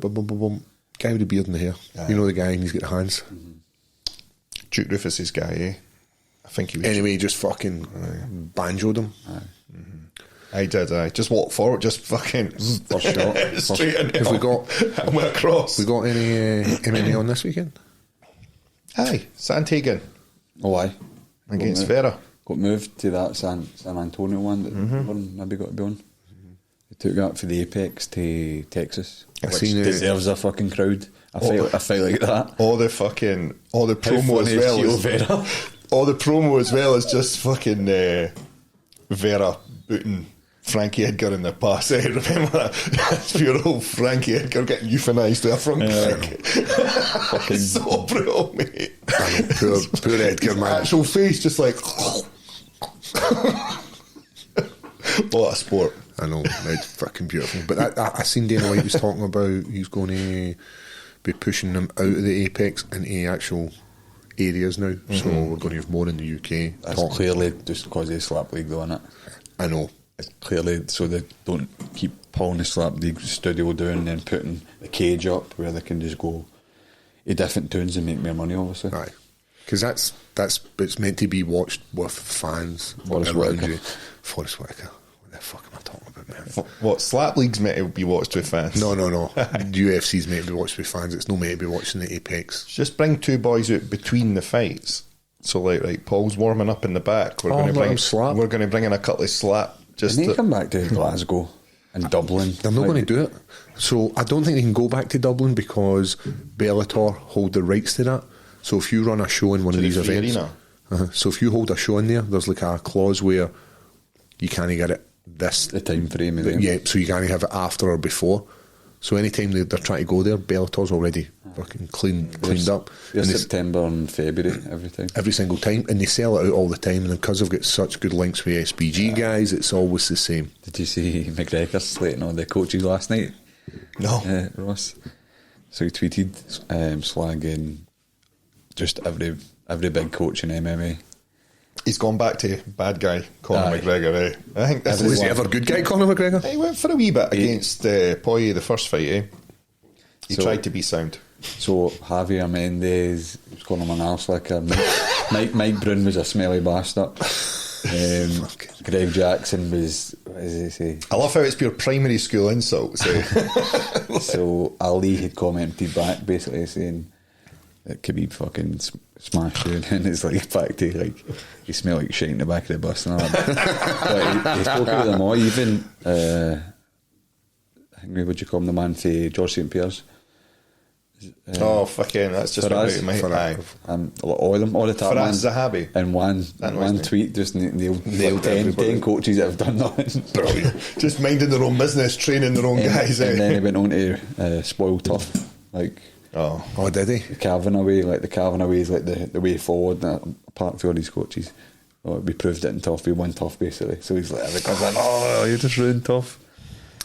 guy with the beard and the hair? You know the guy, and he's got the hands. Duke Rufus's guy, eh? I think he was. Anyway, he just fucking banjoed him. I did. I just walked forward, just fucking First shot. straight in. Have we got? And went across. We got any MMA on this weekend? Aye, Santiago Oh, aye. against Vera. Got moved to that San Antonio one that everyone maybe got to be on. They took that for the Apex to Texas, I've which seen it. deserves a fucking crowd. I feel like that. All the promo funny as is well. Gio Is, Vera? all the promo as well is just fucking Vera booting Frankie Edgar in the pass. Eh? Remember that? That's pure old Frankie Edgar getting euthanised with a front kick. Fucking So brutal, mate. Poor Edgar, man. Actual face just like. What a sport. I know, it's fucking beautiful. But I seen Dana White was talking about he's going to be pushing them out of the Apex into actual areas now. So we're going to have more in the UK. That's clearly just because of the slap league, though, isn't it? I know. It's clearly so they don't keep pulling the slap league studio down and then putting the cage up where they can just go to different tunes and make more money, obviously. Aye. Because that's it's meant to be watched with fans. Forrest around Whitaker. you. Forrest Whitaker. What the fuck am I talking about, man? What slap league's meant to be watched with fans? No. UFC's meant to be watched with fans. It's no meant to be watching the Apex. Just bring two boys out between the fights. So like, right, Paul's warming up in the back. We're Oh, going to let bring him slap. We're going to bring in a couple of slap. Just Didn't he to- come back to Glasgow and Dublin? They're not going to do it. So I don't think they can go back to Dublin because Bellator hold the rights to that. So if you run a show in one of the these free events, arena? so if you hold a show in there, there's like a clause where you can't get it this. The time frame, of them. Yeah, so you can't have it after or before. So anytime they're trying to go there, Bellator's already fucking cleaned up. There's And it's September and February, every time. every single time, and they sell it out all the time. And because they've got such good links with SBG guys, it's always the same. Did you see McGregor slating all the coaches last night? No. Ross. So he tweeted slagging just every big coach in MMA. He's gone back to bad guy Conor Aye. McGregor. Eh? I think this Was is he ever a good guy, Conor McGregor? He went for a wee bit against Poirier the first fight. Eh? He So- tried to be sound. So Javier Mendez was calling him an arselicker. Mike Brown was a smelly bastard. Greg Jackson was, what does he say? I love how it's pure primary school insults. Eh? So Ali had commented back basically saying that Khabib fucking smashed you, and it's like back to like you smell like shit in the back of the bus and all that. But he spoke about them all. Even I think what you call him, the man for George St. Pierre's. Oh fucking! That's just Faraz. about my Faraz. All of them, all the time. Faraz Zahabi. And one wasn't it? tweet just nailed Nailed 10 everybody. coaches that have done that. Brilliant. Just minding their own business, training their own guys. And then Eh? he went on to spoil tough, like Oh, did he? the Kavanagh way. Like the Kavanagh way is like the way forward. Apart from all these coaches, we proved it in tough. We won tough basically. So he's like, everyone's like, oh, you just ruined tough.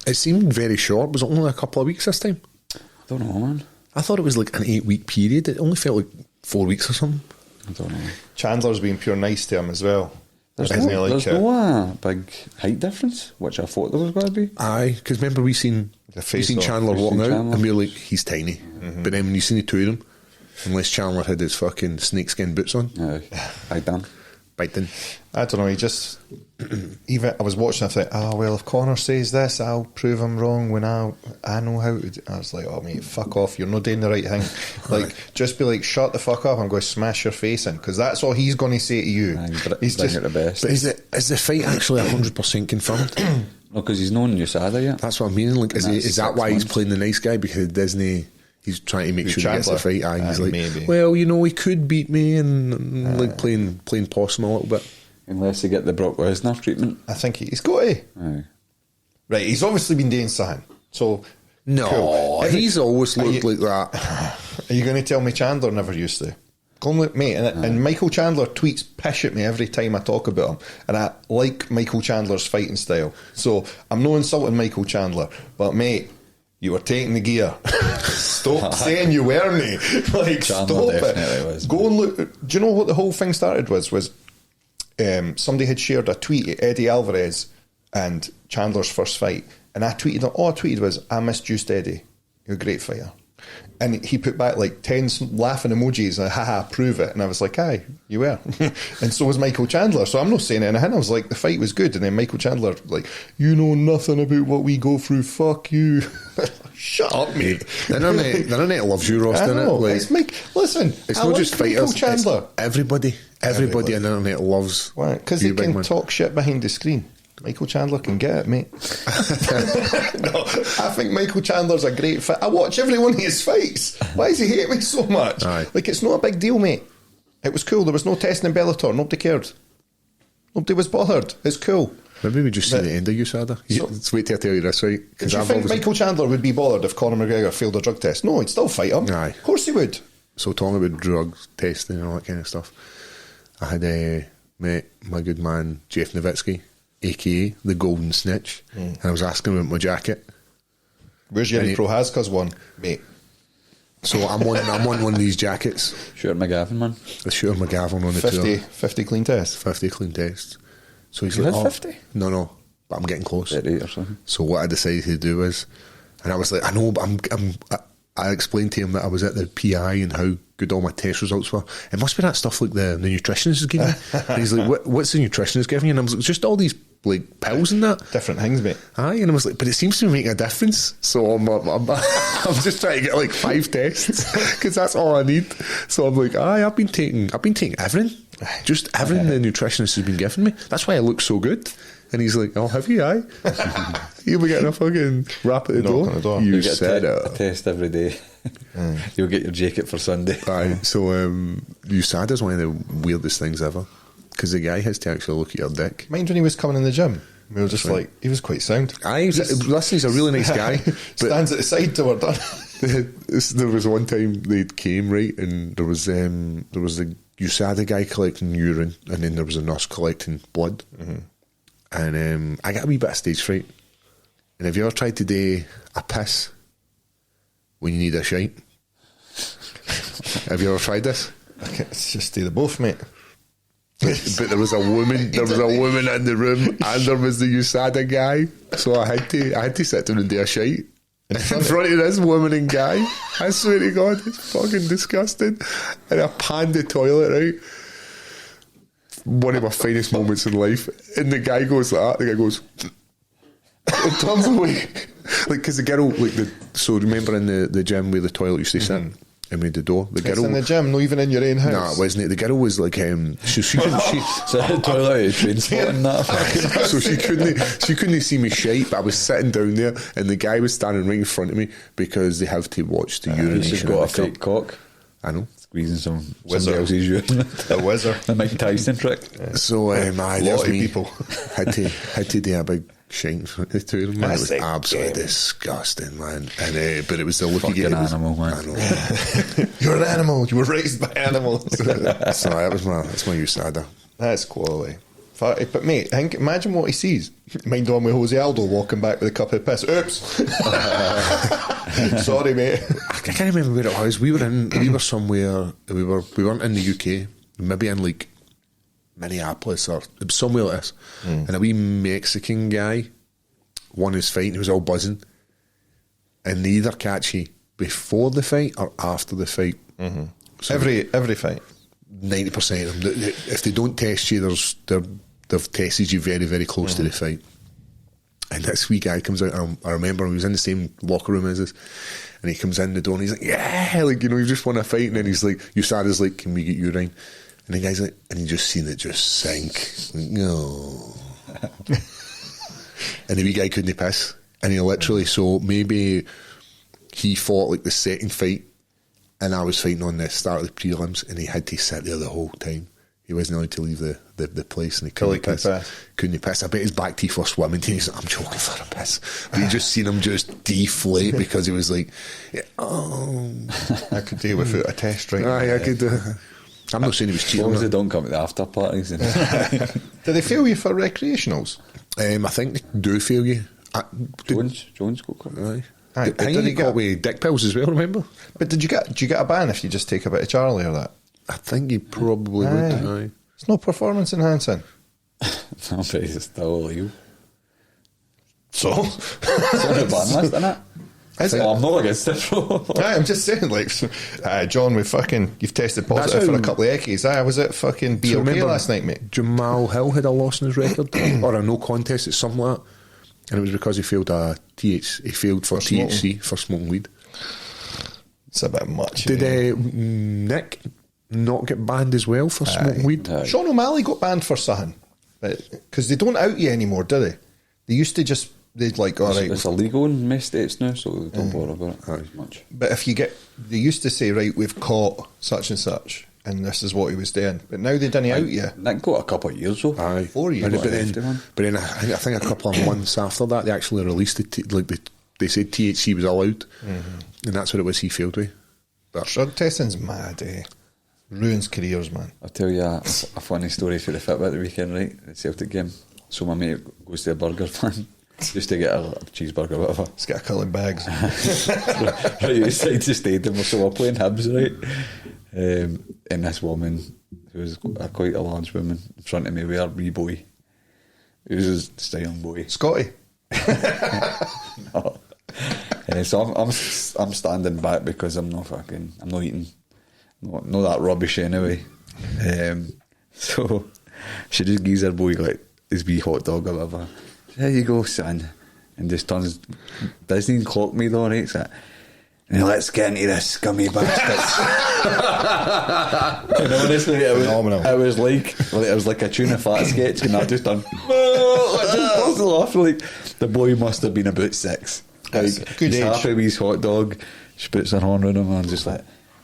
It seemed very short. Was it only a couple of weeks this time? I don't know, man. I thought it was like an 8-week period. It only felt like 4 weeks or something. I don't know. Chandler's been pure nice to him as well. There's Isn't he no, like there's no big height difference, which I thought there was going to be. Aye, because remember we seen face-off. Chandler We've walking seen out, Chandler. and we were like, he's tiny. But then when you seen the two of them, unless Chandler had his fucking snakeskin boots on, I done. biting. I don't know, he just... Even I was watching, I thought, well, if Connor says this, I'll prove him wrong when I know how to... I was like, oh, mate, fuck off, you're not doing the right thing. Like, just be like, shut the fuck up, I'm going to smash your face in, because that's all he's going to say to you. He's bring just... it the best. But is the fight actually 100% confirmed? No, because he's known USADA yet. That's what I mean. Like, is that why he's playing the nice guy? Because Disney... He's trying to make sure he gets the fight. He's like, maybe. well, you know, he could beat me, and like playing possum a little bit. Unless they get the Brock Lesnar treatment. I think he's got to. Aye. Right, he's obviously been doing something. So, No, cool. he's always looked like that. Are you going to tell me Chandler never used to? Go and look, mate. And Michael Chandler tweets pish at me every time I talk about him. And I like Michael Chandler's fighting style. So, I'm not insulting Michael Chandler. But, mate, you were taking the gear. Stop saying you weren't. Like, Chandler stop definitely it. was. Go and look. Do you know what the whole thing started with? Was somebody had shared a tweet at Eddie Alvarez and Chandler's first fight. And I tweeted, all I tweeted was, I misjuiced Eddie. You're a great fighter. And he put back like 10 laughing emojis, and haha, prove it. And I was like, aye, you were. And so was Michael Chandler. So I'm not saying anything. I was like, the fight was good. And then Michael Chandler, like, you know nothing about what we go through. Fuck you. Shut up, mate. The internet loves you, Ross, doesn't it? Like, It's listen, it's I not like just Michael fighters. Chandler. It's everybody on the internet loves. Why? Because you, he big can man. talk shit behind the screen. Michael Chandler can get it, mate. No, I think Michael Chandler's a great fight. I watch every one of his fights. Why does he hate me so much? Aye. Like, it's not a big deal, mate. It was cool. There was no testing in Bellator. Nobody cared. Nobody was bothered. It's cool. Maybe we just see the end of USADA. Let's wait till I tell you this, right? Do you think Michael Chandler would be bothered if Conor McGregor failed a drug test? No, he'd still fight him. Aye. Of course he would. So talking about drug testing and all that kind of stuff, I had met my good man Jeff Nowitzki, aka the Golden Snitch, and I was asking him about my jacket. Where's your Pro Hascas one, mate? So I'm on one of these jackets. Sure, McGavin, man. The Shooter McGavin on the 50 clean tests. 50 clean tests. So he's You like, had oh, 50? No, but I'm getting close. 38 or something. So what I decided to do is, and I was like, I know, but I explained to him that I was at the PI and how good all my test results were. It must be that stuff like the nutritionist is giving me. And he's like, what's the nutritionist giving you? And I was like, just all these like pills and that. Different things, mate. Aye, and I was like, but it seems to be making a difference. So I'm just trying to get like 5 tests because that's all I need. So I'm like, I've been taking everything. Just everything the nutritionist has been giving me. That's why I look so good. And he's like, oh, have you, aye? You'll be getting a fucking rap at the door. On the door. You get said a it. test every day. You'll get your jacket for Sunday. Aye, so USADA's one of the weirdest things ever. Because the guy has to actually look at your dick. Mind when he was coming in the gym? We were just like, he was quite sound. Aye, listen, he's a really nice guy. Stands at the side till we're done. There was one time they came, right, and there was the USADA guy collecting urine, and then there was a nurse collecting blood. And I got a wee bit of stage fright. And have you ever tried to do a piss when you need a shite? Have you ever tried this? Okay, let's just do the both, mate. But there was a woman. There was a woman in the room, and there was the USADA guy. So I had to sit down and do a shite in front of this woman and guy. I swear to God, it's fucking disgusting. And I panned the toilet, right? One of my finest moments in life. And the guy goes like that. The guy goes and turns away, like, because the girl, like, so remember in the gym where the toilet used to sit. And with the door, the It's girl in the gym, not even in your own house. No, it wasn't. The girl was like, she So the toilet train spotting that. so she couldn't see me shite, but I was sitting down there, and the guy was standing right in front of me because they have to watch the urination. She's got a fake cock. I know. Squeezing somebody else's urine. A wizard. The Mike Tyson trick. So lot there's of me. people. had to do a big shite in front of the two of them. Man. It That's was the absolutely game. disgusting, man. And but it was the look you Fucking get. animal, man. I know. You're an animal. You were raised by animals. So that's my USADA. That's quality. But mate, imagine what he sees. Mind on with Jose Aldo walking back with a cup of piss. Oops. Sorry, mate. I can't remember where it was. We were somewhere. We weren't in the UK. Maybe in like Minneapolis or somewhere like this. And a wee Mexican guy won his fight and he was all buzzing. And they either catch you before the fight or after the fight. So every fight. 90% of them, if they don't test you, they've tested you very, very close to the fight. And this wee guy comes out, I remember he was in the same locker room as us, and he comes in the door and he's like, yeah, like, you know, you just won a fight. And then he's like, USADA's like, can we get you around? And the guy's like, and he just seen it just sink. Like, no. And the wee guy couldn't piss. And he literally, so maybe he fought like the second fight, and I was fighting on the start of the prelims, and he had to sit there the whole time. He wasn't allowed to leave the place, and he couldn't piss. Couldn't piss. I bet his back teeth were swimming. He's like, I'm choking for a piss. But you just seen him just deflate because he was like, yeah, oh. I could do without a test right now. I could. I'm not saying he was cheating. As long as they don't come to the after parties. Do they fail you for recreationals? I think they do fail you. Jones got caught. Aye. Aye, I think he got with dick pills as well, remember? But do you get a ban if you just take a bit of Charlie or that? I think he probably would. Aye. It's no performance enhancing. No, but it's still illegal. So? It's on the ban list, isn't it? I'm not against it, bro. I'm just saying, like, John, you've tested positive for a couple of eckies. Was it fucking be okay last night, mate? Jamal Hill had a loss in his record, or a no contest at something like that, and it was because he failed he failed for THC, for smoking weed. It's a bit much. Did Nick not get banned as well for smoking weed? Sean O'Malley got banned for something, because they don't out you anymore, do they? They used to just, they'd like, all right. It's illegal in most states now, so they don't bother about it as much. But if you they used to say, right, we've caught such and such, and this is what he was doing. But now they didn't out you. Nick got a couple of years, though. Aye. 4 years. But then I think a couple of months after that, they actually released it, they said THC was allowed, and that's what it was he failed with. But drug testing's mad, ruins careers, man. I'll tell you a funny story for the Fitbit the weekend, right? The Celtic game. So my mate goes to a burger van just to get a cheeseburger or whatever. Let's get a couple of bags. Right outside the stadium, so we're playing Hibs, right? And this woman, who was quite a large woman, in front of me with a wee boy. He was just a styling boy. Scotty? No. So I'm standing back because I'm not eating not that rubbish anyway. So she just gives her boy like his wee hot dog or whatever. There you go, son. And just doesn't even clock me though, right? So, let's get into this, scummy bastards. And honestly, it was like a tuna fat sketch, and I just done. I just lost the laugh. Like the boy must have been about 6. Like, good he's age. happy with his hot dog. She puts her hand on him, and I'm just like,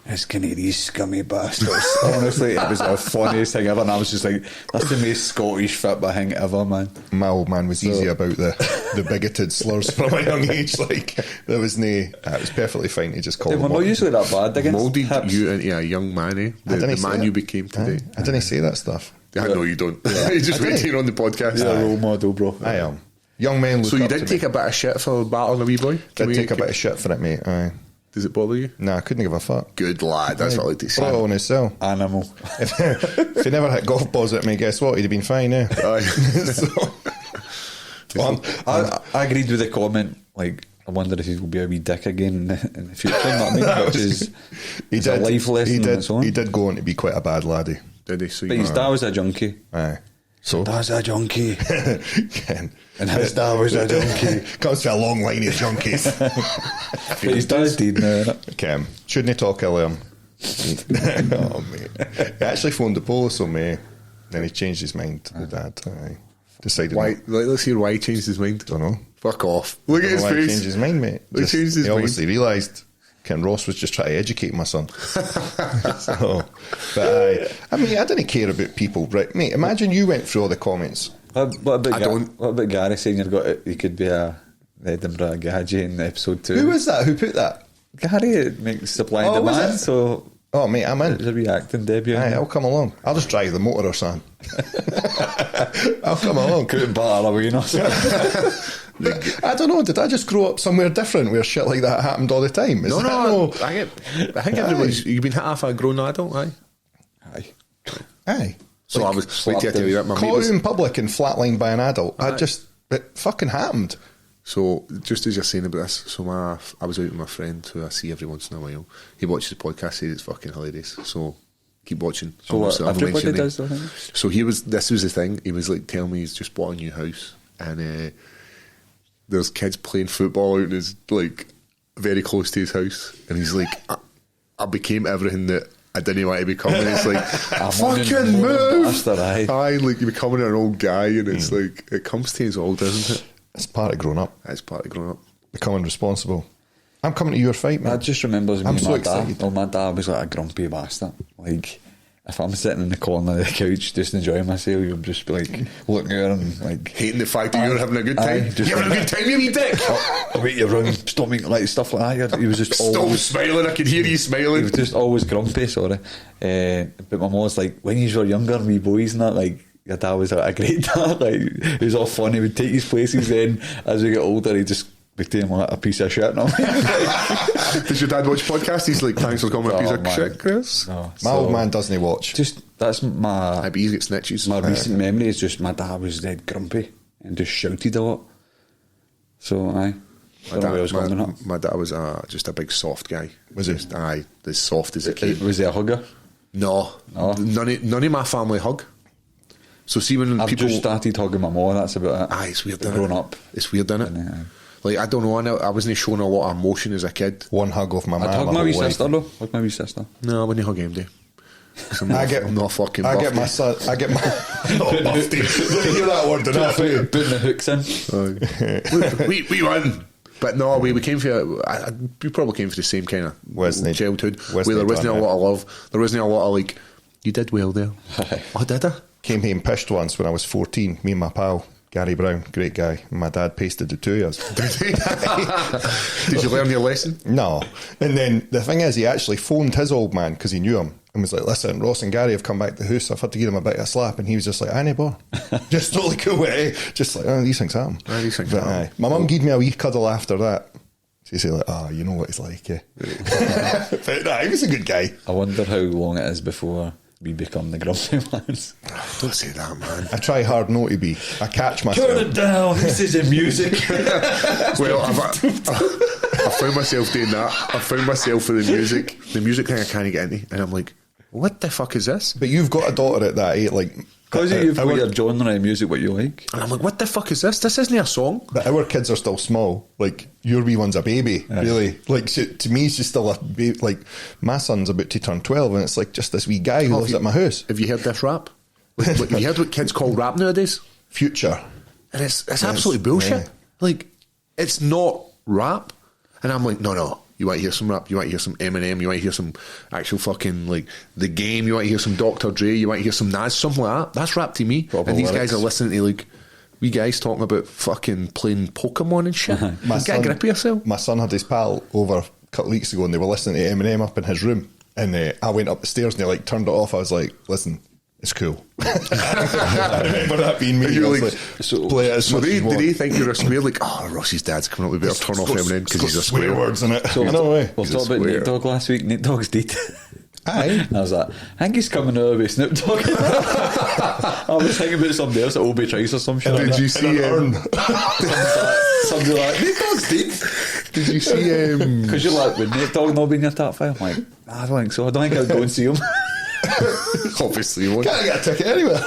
let's get into these scummy bastards. Honestly, it was the funniest thing ever, and I was just like, that's the most Scottish Fitbit thing ever, man. My old man was easy about the bigoted slurs from a young age. Like, there was it was perfectly fine to just call them. We're not usually that bad against moulded Hibs. you into a young man, the man you became today. I didn't say that stuff. I know you don't. You just wait here on the podcast. You're a role model, bro. I am. Young men look So you up did to take me. a bit of shit for battling a wee boy? Did take a bit of shit for it, mate. Aye. Does it bother you? Nah, I couldn't give a fuck. Good lad, that's what I like to Brought it say. on his cell. Animal. If he never hit golf balls at me, guess what? He'd have been fine now. I agreed with the comment, like, I wonder if he will be a wee dick again in the future. You know what I mean? Which is a life lesson on its own. He did go on to be quite a bad laddie. Did he? So But his dad was a junkie. Aye. So Dad's a junkie. Ken. And his dad was a junkie. Comes to a long line of junkies. But his dad's dead now, innit? Ken, shouldn't he talk ill of him? Oh, mate. He actually phoned the police on me. Then he changed his mind, the dad. Aye. Decided Why? Let's hear why he changed his mind. Don't know. Fuck off. Look at his Why he face. changed his mind, mate. He changed his he obviously mind. realised Ken Ross was just trying to educate my son. So, but I mean, I didn't care about people, right, mate? Imagine you went through all the comments. What about I don't. What about Gary saying you could be a Edinburgh Gadget in episode 2? Who was that? Who put that? Gary makes supply and was demand, it? so Oh, mate, I'm in. it's a wee acting debut. Aye, I'll come along. I'll just drive the motor or something. I'll come along. Couldn't batter away, you know. I don't know, did I just grow up somewhere different where shit like that happened all the time? No. I think everybody's. You've been hit off a grown adult, aye? Aye. Aye. So I was. Wait till I tell you that my mate Caught was. in public and flatlined by an adult. It fucking happened. So, just as you're saying about this, so I was out with my friend who I see every once in a while. He watches the podcast, says it's fucking hilarious. So, keep watching. So what, I'll mention everybody your name. does the thing? So this was the thing. He was like telling me he's just bought a new house, and there's kids playing football out in his, like, very close to his house, and he's like, I became everything that I didn't want to become, and it's like, fucking move! Bastard, Aye, like you're becoming an old guy, and it's like, it comes to his old, doesn't it? It's part of growing up. It's part of growing up. Becoming responsible. I'm coming to your fight, man. I just remembers me I'm and so my excited. dad. Well, my dad was like a grumpy bastard. Like, if I'm sitting in the corner of the couch just enjoying myself, you'll just be like looking at him like Hating the fact that you're having a good time. just You're having a good time, you wee dick! I'll make you run, stop making like stuff like that. He was just Stop always smiling, I can hear you He smiling. was just always grumpy, sorry. But my mum was like, when you were younger, wee boys and that, like, your dad was like a great dad. Like, he was all fun, he would take his places. Then, as we get older, he just became like a piece of shit. No? Does your dad watch podcasts? He's like, thanks for calling me a piece of man. shit, Chris. No, My old man doesn't watch. Just, that's I my bet he's got snitches. recent memory is just my dad was dead grumpy and just shouted a lot. So, aye. I don't know where I was going with that. My dad was just a big soft guy. Was he? Just, aye, as soft as a kid. Was he a hugger? No, No. None of my family hug. So see when I've people, just started hugging my mom, that's about it. aye, it's weird. Isn't Grown it? up. It's weird, isn't it? Aye. Like I don't know, I wasn't showing a lot of emotion as a kid. One hug off my I'd man. hug my whole wee life. sister though. Hug my wee sister. No, I wouldn't hug him, dude. I'm not fucking. I get buffy. my son. I get my. Not buffy. Don't hear that word enough. eh? Putting the hooks in. we won. But no, we came for. We probably came for the same kind of Wasn't it? childhood, Wasn't where there it wasn't a done, lot of love. There wasn't a lot of like, you did well there. Oh, did I? Came home pissed once when I was 14. Me and my pal Gary Brown, great guy. And my dad pasted the two of us. Did you learn your lesson? No. And then the thing is, he actually phoned his old man because he knew him and was like, listen, Ross and Gary have come back to the house. I've had to give him a bit of a slap. And he was just like, aye, boy. Just totally cool with it. Eh? Just like, oh, these things happen. Aye, these things But, happen. my mum gave me a wee cuddle after that. She said, like, oh, you know what it's like, eh? But nah, he was a good guy. I wonder how long it is before we become the grumpy ones. Don't say that, man. I try hard not to be. I catch myself. down, this isn't music. Well, I found myself doing that. I found myself with the music. The music thing I can't get into, and I'm like, what the fuck is this? But you've got a daughter at that age, like. Because you've got our- your genre of music what you like. And I'm like, what the fuck is this? This isn't a song. But our kids are still small. Like, your wee one's a baby, really. Like, to me, she's still a baby. Like, my son's about to turn 12, and it's like just this wee guy who lives at my house. Have you heard this rap? Like, have you heard what kids call rap nowadays? Future. And it's absolutely bullshit. yeah. Like, it's not rap. And I'm like, no. You want to hear some rap? You want to hear some Eminem? You want to hear some actual fucking, like, The Game? You want to hear some Dr. Dre? You want to hear some Nas? Something like that. That's rap to me. Proper and these lyrics. guys are listening to, like, wee guys talking about fucking playing Pokemon and shit. Get a grip of yourself. My son had his pal over a couple of weeks ago, and they were listening to Eminem up in his room. And I went up the stairs, and they, like, turned it off. I was like, listen, it's cool. I remember that being me. And you're I was like, so- play it as So much as you did want. they think you're a square? Like, oh, Ross's dad's coming up, we better turn off Eminem because he's a swear square. words in it. So I know, eh? we'll He's a talk about square. Nate Dogg last week. Nate Dogg's dead. Aye. And I was like, I think he's coming over with Snoop Dogg. I was thinking about somebody else at Obi Trice or some shit. Did like you that. see Somebody like Nate Dogg's dead. Did you see Because you're like, would Nate Dogg not be in your top five? I'm like, nah, I don't think so. I don't think I'd go and see him. obviously you won't. Can't get a ticket anywhere.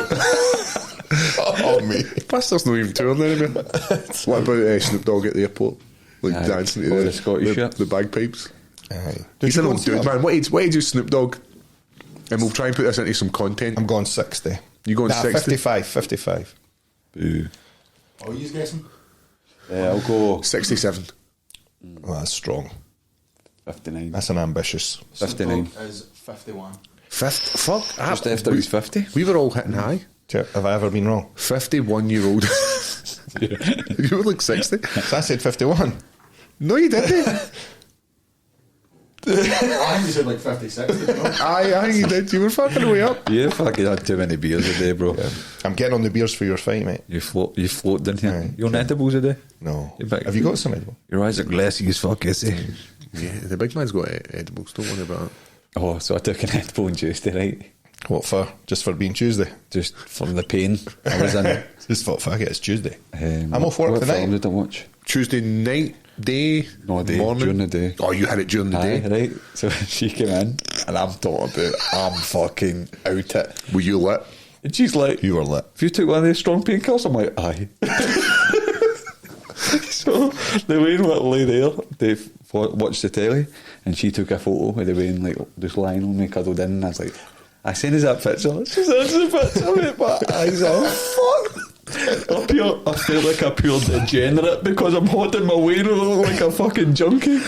Oh, me. Plus there's no even touring anymore. What about Snoop Dogg at the airport? Like Aye. dancing to Oh, the Scottish shit. the bagpipes. Aye. He's you an go old and see dude, him? man. What age is Snoop Dogg? And we'll try and put this into some content. I'm going 60. You going 60? 55. Boo. Oh, you guessing? I'll go 67. Oh, that's strong. 59. That's an ambitious. 59. Is 51. Fifth? Fuck. Just after he's 50. We were all hitting high. Have I ever been wrong? 51-year-old. You were like 60. So I said 51. No, you didn't. I think you said like 56. Aye, you did. You were fucking way up. You fucking had too many beers a day, bro. I'm getting on the beers for your fight, mate. You float, didn't you? Aye. You're on edibles a day? No. You bet- Have you got some edible? Your eyes are glassy as fuck, is he? Yeah, the big man's got edibles. Don't worry about it. Oh, so I took an edible on Tuesday, right? What for? Just for being Tuesday? Just for the pain I was in. Just for fuck it, it's Tuesday. Um, I'm off work what tonight. film did I watch? Tuesday night. day? No, day, morning? during the day. Oh, you had it during the Aye, day? right. So she came in, and I'm talking about, I'm fucking out it. Were you lit? And she's like, You were lit. if you took one of these strong painkillers, I'm like, aye. So the Wayne little lady there, they watched the telly, and she took a photo of the Wayne like just lying on me, cuddled in, and I was like, I seen us that picture. She said, "It's a picture of it," but eyes are fuck. I feel like a pure degenerate because I'm holding my Wayne like a fucking junkie.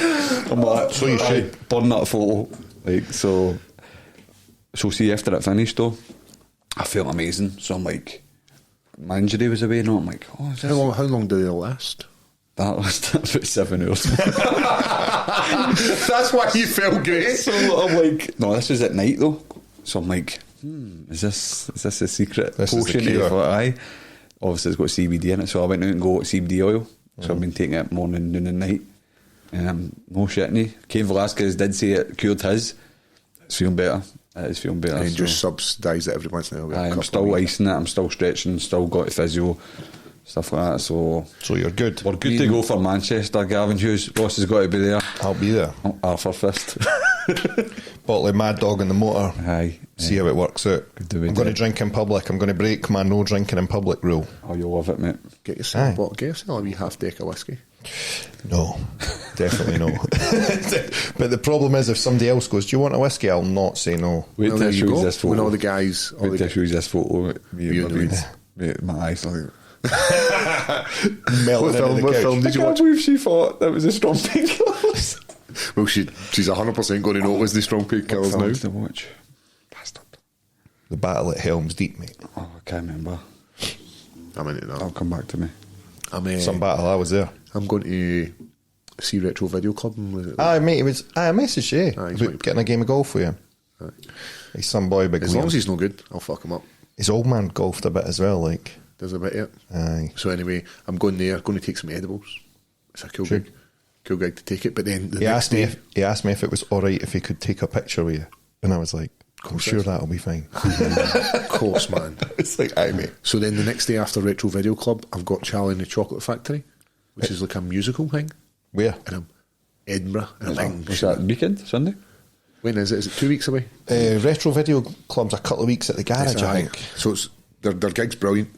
I'm like, So you should. burn that photo. Like so see after it finished though, I felt amazing. So I'm like, my injury was away now. I'm like, oh, is this How long did it last? that was about 7 hours. That's why you felt great. So I'm like, no, this was at night though. So I'm like, is this a secret This is the potion? cure. Aye. Obviously, it's got CBD in it, so I went out and got CBD oil. So I've been taking it morning, noon, and night. No shitting you. Cain Velasquez did say it cured his. It's feeling better. It is feeling better. And so- just subsidise it every once in a while. Aye, I'm still icing it. I'm still stretching. Still got the physio, stuff like that. So you're good. we're good to go for Manchester. Gavin Hughes, Ross has got to be there. I'll be there. Arthur Fist. Bottle of Mad Dog in the motor. Aye. See how it works out. do we I'm do. going to drink in public. I'm going to break my no drinking in public rule. Oh, you'll love it, mate. Get yourself, Aye. get yourself a wee half deck of whiskey. No, definitely no. But the problem is, if somebody else goes, "Do you want a whiskey?" I'll not say no. Wait Well, till there I you show you go. this photo. When all the guys, all Wait the till I show you this photo. You and the weeds. Mate, my eyes are like... Melting into the what couch. film I did you can't watch? believe she thought that was a strong painkillers. Well, she's 100% going to know it was the strong painkillers Films now. to watch. Bastard. The battle at Helm's Deep, mate. Oh, I can't remember. I'm into that. That'll come back to me. Some battle. I was there. I'm going to see Retro Video Club. And was it Aye, mate. It was. I messaged you Aye, he's about right. getting a game of golf for you. He's some boy, big. as long Liam. as he's no good, I'll fuck him up. His old man golfed a bit as well. Like, There's a bit yet. aye. So anyway, I'm going there, going to take some edibles. It's a cool gig. Cool gig to take it. But then the He next day, he asked me if it was all right if he could take a picture with you, and I was like, "I'm sure that'll be fine." of course, man. It's like, aye, mate. So then the next day after Retro Video Club, I've got Charlie and the Chocolate Factory, which is like a musical thing. Where? And I'm Edinburgh. And I'm like, Was that weekend? Sunday? when is it? Is it 2 weeks away? Retro Video Club's a couple of weeks at the garage, I think. So it's their gig's brilliant.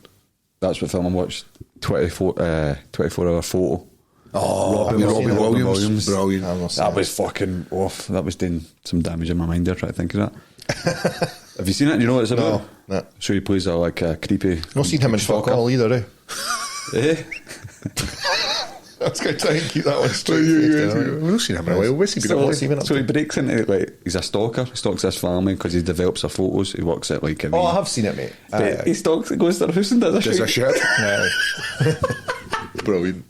That's what film I watched. 24-hour photo. Oh, Robbie Williams. Brilliant. I'm not saying That was fucking off. That was doing some damage in my mind there trying to think of that. Have you seen it? Do you know what it's about? No. So he plays a creepy... Not seen him in fuck stalker. all either, eh? Eh? I was going to try and keep that one straight. We've not seen him in a while. What's he been up What's he been up So he to? breaks into, like, he's a stalker. He stalks this family because he develops their photos. He works at, like, a Oh, wee- I have seen it, mate. But he stalks, he goes to their house and does a There's a shit. shit. Aye. Brilliant.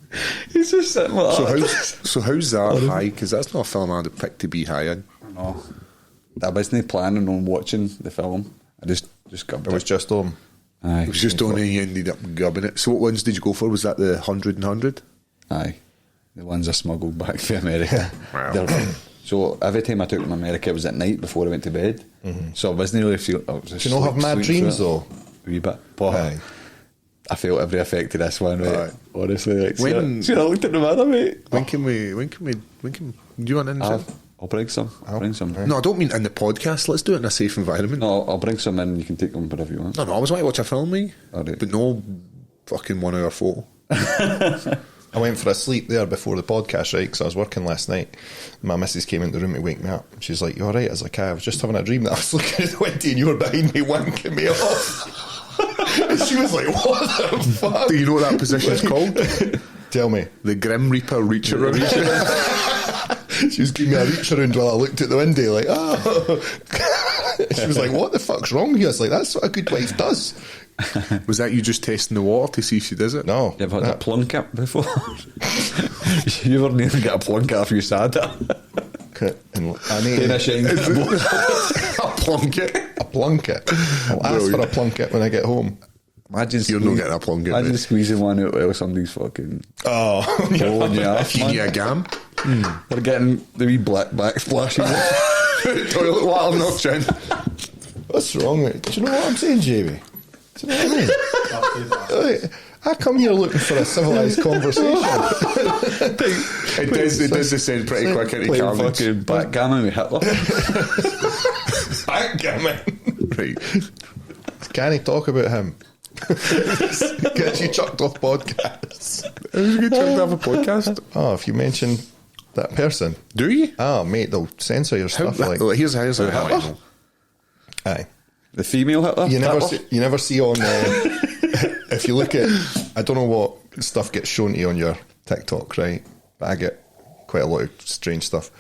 He's just sitting like So that. how's that high? Because that's not a film I'd have picked to be high in. No. I wasn't planning on watching the film. I just got It was just on. Aye. It was just on and you ended up gubbing it. So what ones did you go for? Was that the 100 and 100? Aye. The ones I smuggled back to America. Wow. So every time I took them to America, it was at night before I went to bed. So I wasn't really feel. I was just Do you not have mad dreams, though? A wee bit. But Aye. I felt every effect of this one, right? Aye. Honestly, like, When- see, I looked at the weather, mate. When can we do you want anything? I'll bring some. I'll bring some. No, I don't mean in the podcast. Let's do it in a safe environment. No, I'll bring some in. You can take them wherever you want. No, I always want to watch a film, mate. Alright. But no fucking 1 hour photo. I went for a sleep there before the podcast, right? Because I was working last night. My missus came into the room to wake me up. She's like, "You all right?" I was like, "I was just having a dream that I was looking at the window and you were behind me wanking me off." And she was like, "What the fuck?" Do you know what that position's called? Tell me. The Grim Reaper reach around. She was giving me a reach around while I looked at the window, like, "Oh." She was like, "What the fuck's wrong with you?" I was like, "That's what a good wife does." Was that you just testing the water to see if she does it? No. You ever had a plunket before? You ever nearly get a plunket after you said that? And I need Then I shine. A plunket. a plunket. I'll ask for a plunket when I get home. Imagine You're not getting a plunket, Imagine mate. squeezing one out while somebody's fucking Oh, pulling you off, Give man. you a gam. We're getting the wee black backsplashing. Toilet water knocked you in. what's wrong with it? Do you know what I'm saying, Jamie? Do you know what I mean? I come here looking for a civilised conversation. It does descend pretty quick into Playing carnage. fucking backgammon with Hitler. Backgammon. Right. Can he talk about him? Gets you chucked off podcasts. Who's a good chance to have a podcast? Oh, if you mention that person. Do you? Oh, mate, they'll censor your stuff. Here's how I know. Aye. The female Hitler? You never Hitler? see, you never see on if you look at, I don't know what stuff gets shown to you on your TikTok, right? But I get quite a lot of strange stuff.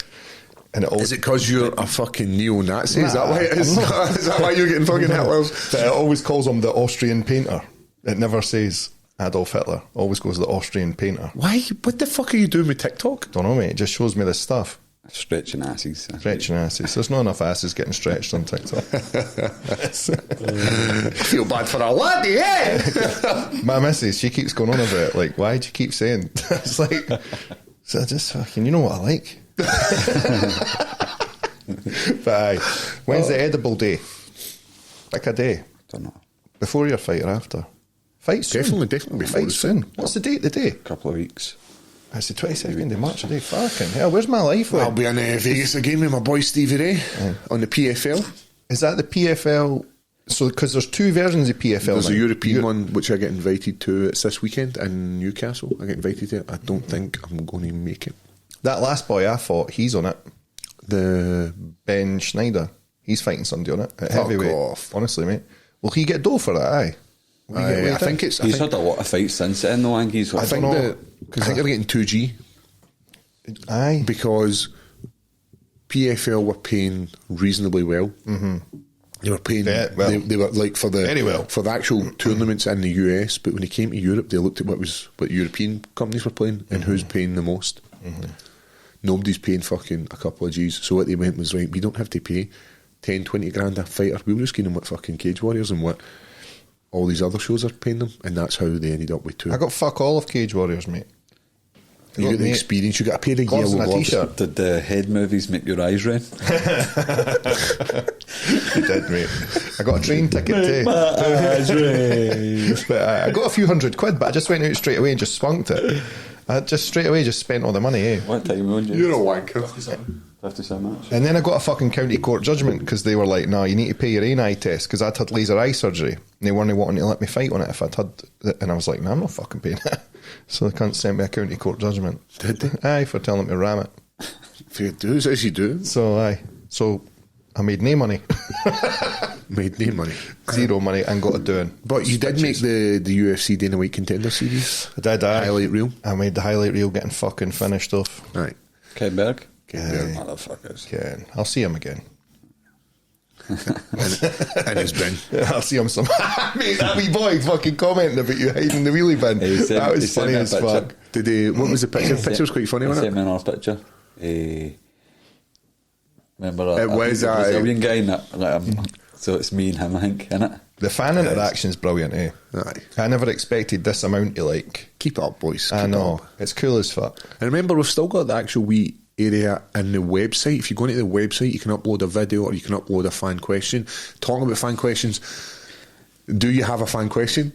And it Is it because you're a fucking neo-Nazi? Is that why it is? I'm not. Is that why you're getting fucking Hitler's? But it always calls him the Austrian painter. It never says Adolf Hitler. Always goes the Austrian painter. Why? What the fuck are you doing with TikTok? Don't know, mate. It just shows me this stuff. Stretching asses. Stretching asses. There's not enough asses getting stretched on TikTok. I feel bad for a laddie, eh? My missus, she keeps going on about it. Like, why do you keep saying? It's like, so I just fucking, you know what I like. But aye, when's the edible day? Pick a day. Don't know. Before your fight or after? Fight soon. Definitely before Fight it's soon. What's the date? The day? Couple of weeks. It's the 22nd of March today. Fucking hell, where's my life? I'll Like? be in Vegas again with my boy Stevie Ray on the PFL. Is that the PFL? So, because there's two versions of PFL. There's a now. European one which I get invited to. It's this weekend in Newcastle. I get invited to it. I don't think I'm going to make it. That last boy I fought, he's on it. The Ben Schneider. He's fighting somebody on it at Fuck heavyweight. off. Honestly, mate. Will he get dough for that? Aye. Will he get I weighed think in? it's. He's had a lot of fights since then, though. I think he's. I think don't know. that I think they're getting 2G Aye. because PFL were paying reasonably well. Mm-hmm. They were paying. Yeah, well, they were like for the very well. for the actual tournaments in the US. But when they came to Europe, they looked at what European companies were playing and who's paying the most. Mm-hmm. Nobody's paying fucking a couple of G's. So what they went was, right, we don't have to pay 10, 20 grand a fighter. We'll just give them what fucking Cage Warriors and what all these other shows are paying them, and that's how they ended up with two. I got fuck all of Cage Warriors, mate. You get the mate, experience. You got a pair of gloves yellow and a gloves. t-shirt. Did the head movies make your eyes red? You did, mate. I got a train ticket too. But I got a few £100, but I just went out straight away and just spunked it. I just straight away just spent all the money, eh? What time would you? You're a wanker. 57 much. And then I got a fucking county court judgment because they were like, no, you need to pay your own eye test because I'd had laser eye surgery. And they weren't wanting to let me fight on it if I'd had it. And I was like, no, I'm not fucking paying it. So they can't send me a county court judgment. Did they? Aye, for telling me to ram it. Fair dues, as you do. So aye. So I made no money. Made no money. Zero money and got it doing. But you did make the UFC Dana White Contender Series. I did, aye. Highlight reel. I made the highlight reel getting fucking finished off. Right. Ken Berg? Aye. Motherfuckers. Ken. I'll see him again. And his bin. I'll see him some. Mate, that wee boy fucking commenting about you hiding the wheelie bin. He sent- That he was sent funny me a as picture. fuck. Did he? What was the picture? The picture was quite funny, He wasn't sent it? me another picture. Remember It was, a aye. Brazilian guy in that. So it's me and him, I think, innit? The fan interaction's brilliant, eh? Aye. I never expected this amount to like. Keep it up, boys. I Keep it know. up. It's cool as fuck. And remember, we've still got the actual wee area in the website. If you go into the website, you can upload a video or you can upload a fan question. Talking about fan questions, do you have a fan question?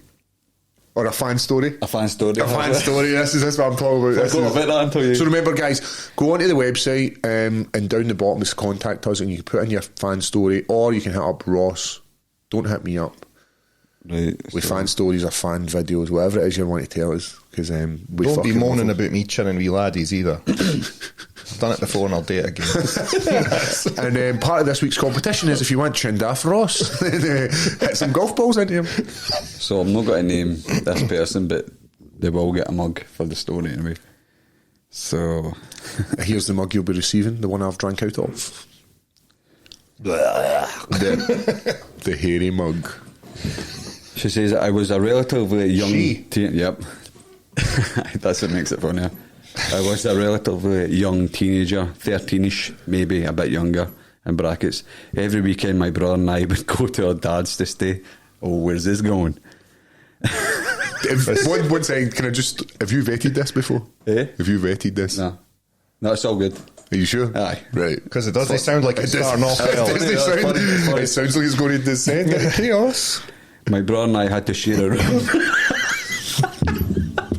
Or a fan story? A fan story. A fan story. This is what I'm talking about. This Forgot is- about that until you. So remember, guys, go onto the website and down the bottom is contact us, and you can put in your fan story, or you can hit up Ross. Don't hit me up Right. with fan stories or fan videos, whatever it is you want to tell us. Because we Don't be fucking moaning love about me chinning wee laddies either. I've done it before and I'll do it again. it. And part of this week's competition is if you want chinned off Ross, hit some golf balls into him. So I'm not going to name this person, but they will get a mug for the story anyway. So Here's the mug you'll be receiving, the one I've drank out of. The hairy mug. she says I was a relatively young She? Yep. That's what makes it funnier. I was a relatively young teenager, 13ish, maybe a bit younger, in brackets. Every weekend my brother and I would go to our dad's to stay. Oh, where's this going? One second, can I just... Have you vetted this before? Eh? Have you vetted this? No, it's all good. Are you sure? Aye. Right. Because it doesn't sound like it's It does- starting off it well. doesn't That's sound- funny, that's funny. It sounds like it's going to descend into chaos. My brother and I had to share a room.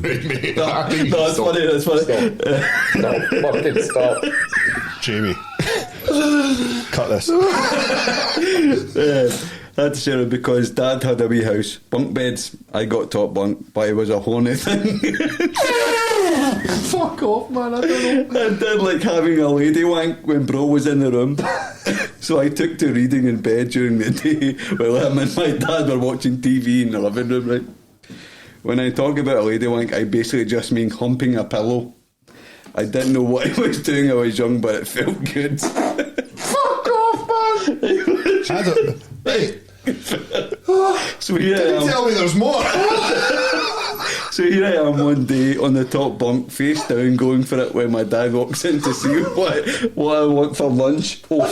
Right, mate. No, it's funny. It's funny. No, fucking stop. Jamie. Cut this. I had to share it because Dad had a wee house, bunk beds. I got top bunk, but it was a horny thing. Fuck off, man. I don't know. I did like having a lady wank when bro was in the room. So I took to reading in bed during the day while him and my dad were watching TV in the living room, right? When I talk about a lady wank, I basically just mean humping a pillow. I didn't know what I was doing, I was young, but it felt good. Fuck off, man. I don't. Hey. So here I am. Tell me there's more. So here I am one day on the top bunk, face down, going for it when my dad walks in to see what I want for lunch. Oh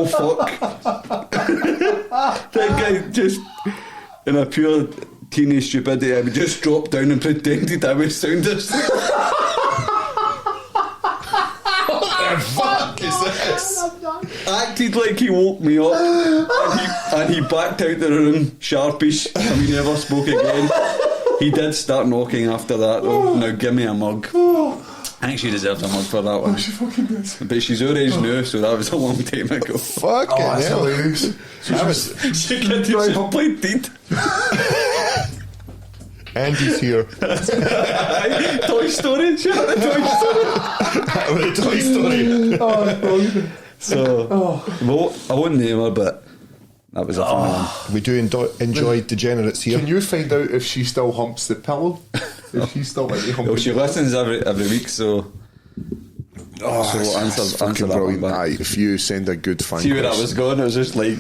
fuck. That guy just, in a pure teenage stupidity, I would just drop down and pretended I was sound asleep. Fuck is this? Acted like he woke me up and he backed out the room sharpish and we never spoke again. He did start knocking after that though. Now give me a mug. I think she deserves a mug for that one. She fucking does. But she's our age now, so that was a long time ago. Fuck it, hilarious. She could do complete deed. Andy's here. Toy Story, shout out Toy Story. Toy Story. So, well, I won't name her, but that was a funny one. We do enjoy degenerates here. Can you find out if she still humps the pillow? If she still like Well, she listens every week, so. So answer that one back. Aye, if you send a good fan See where that was going? It was just like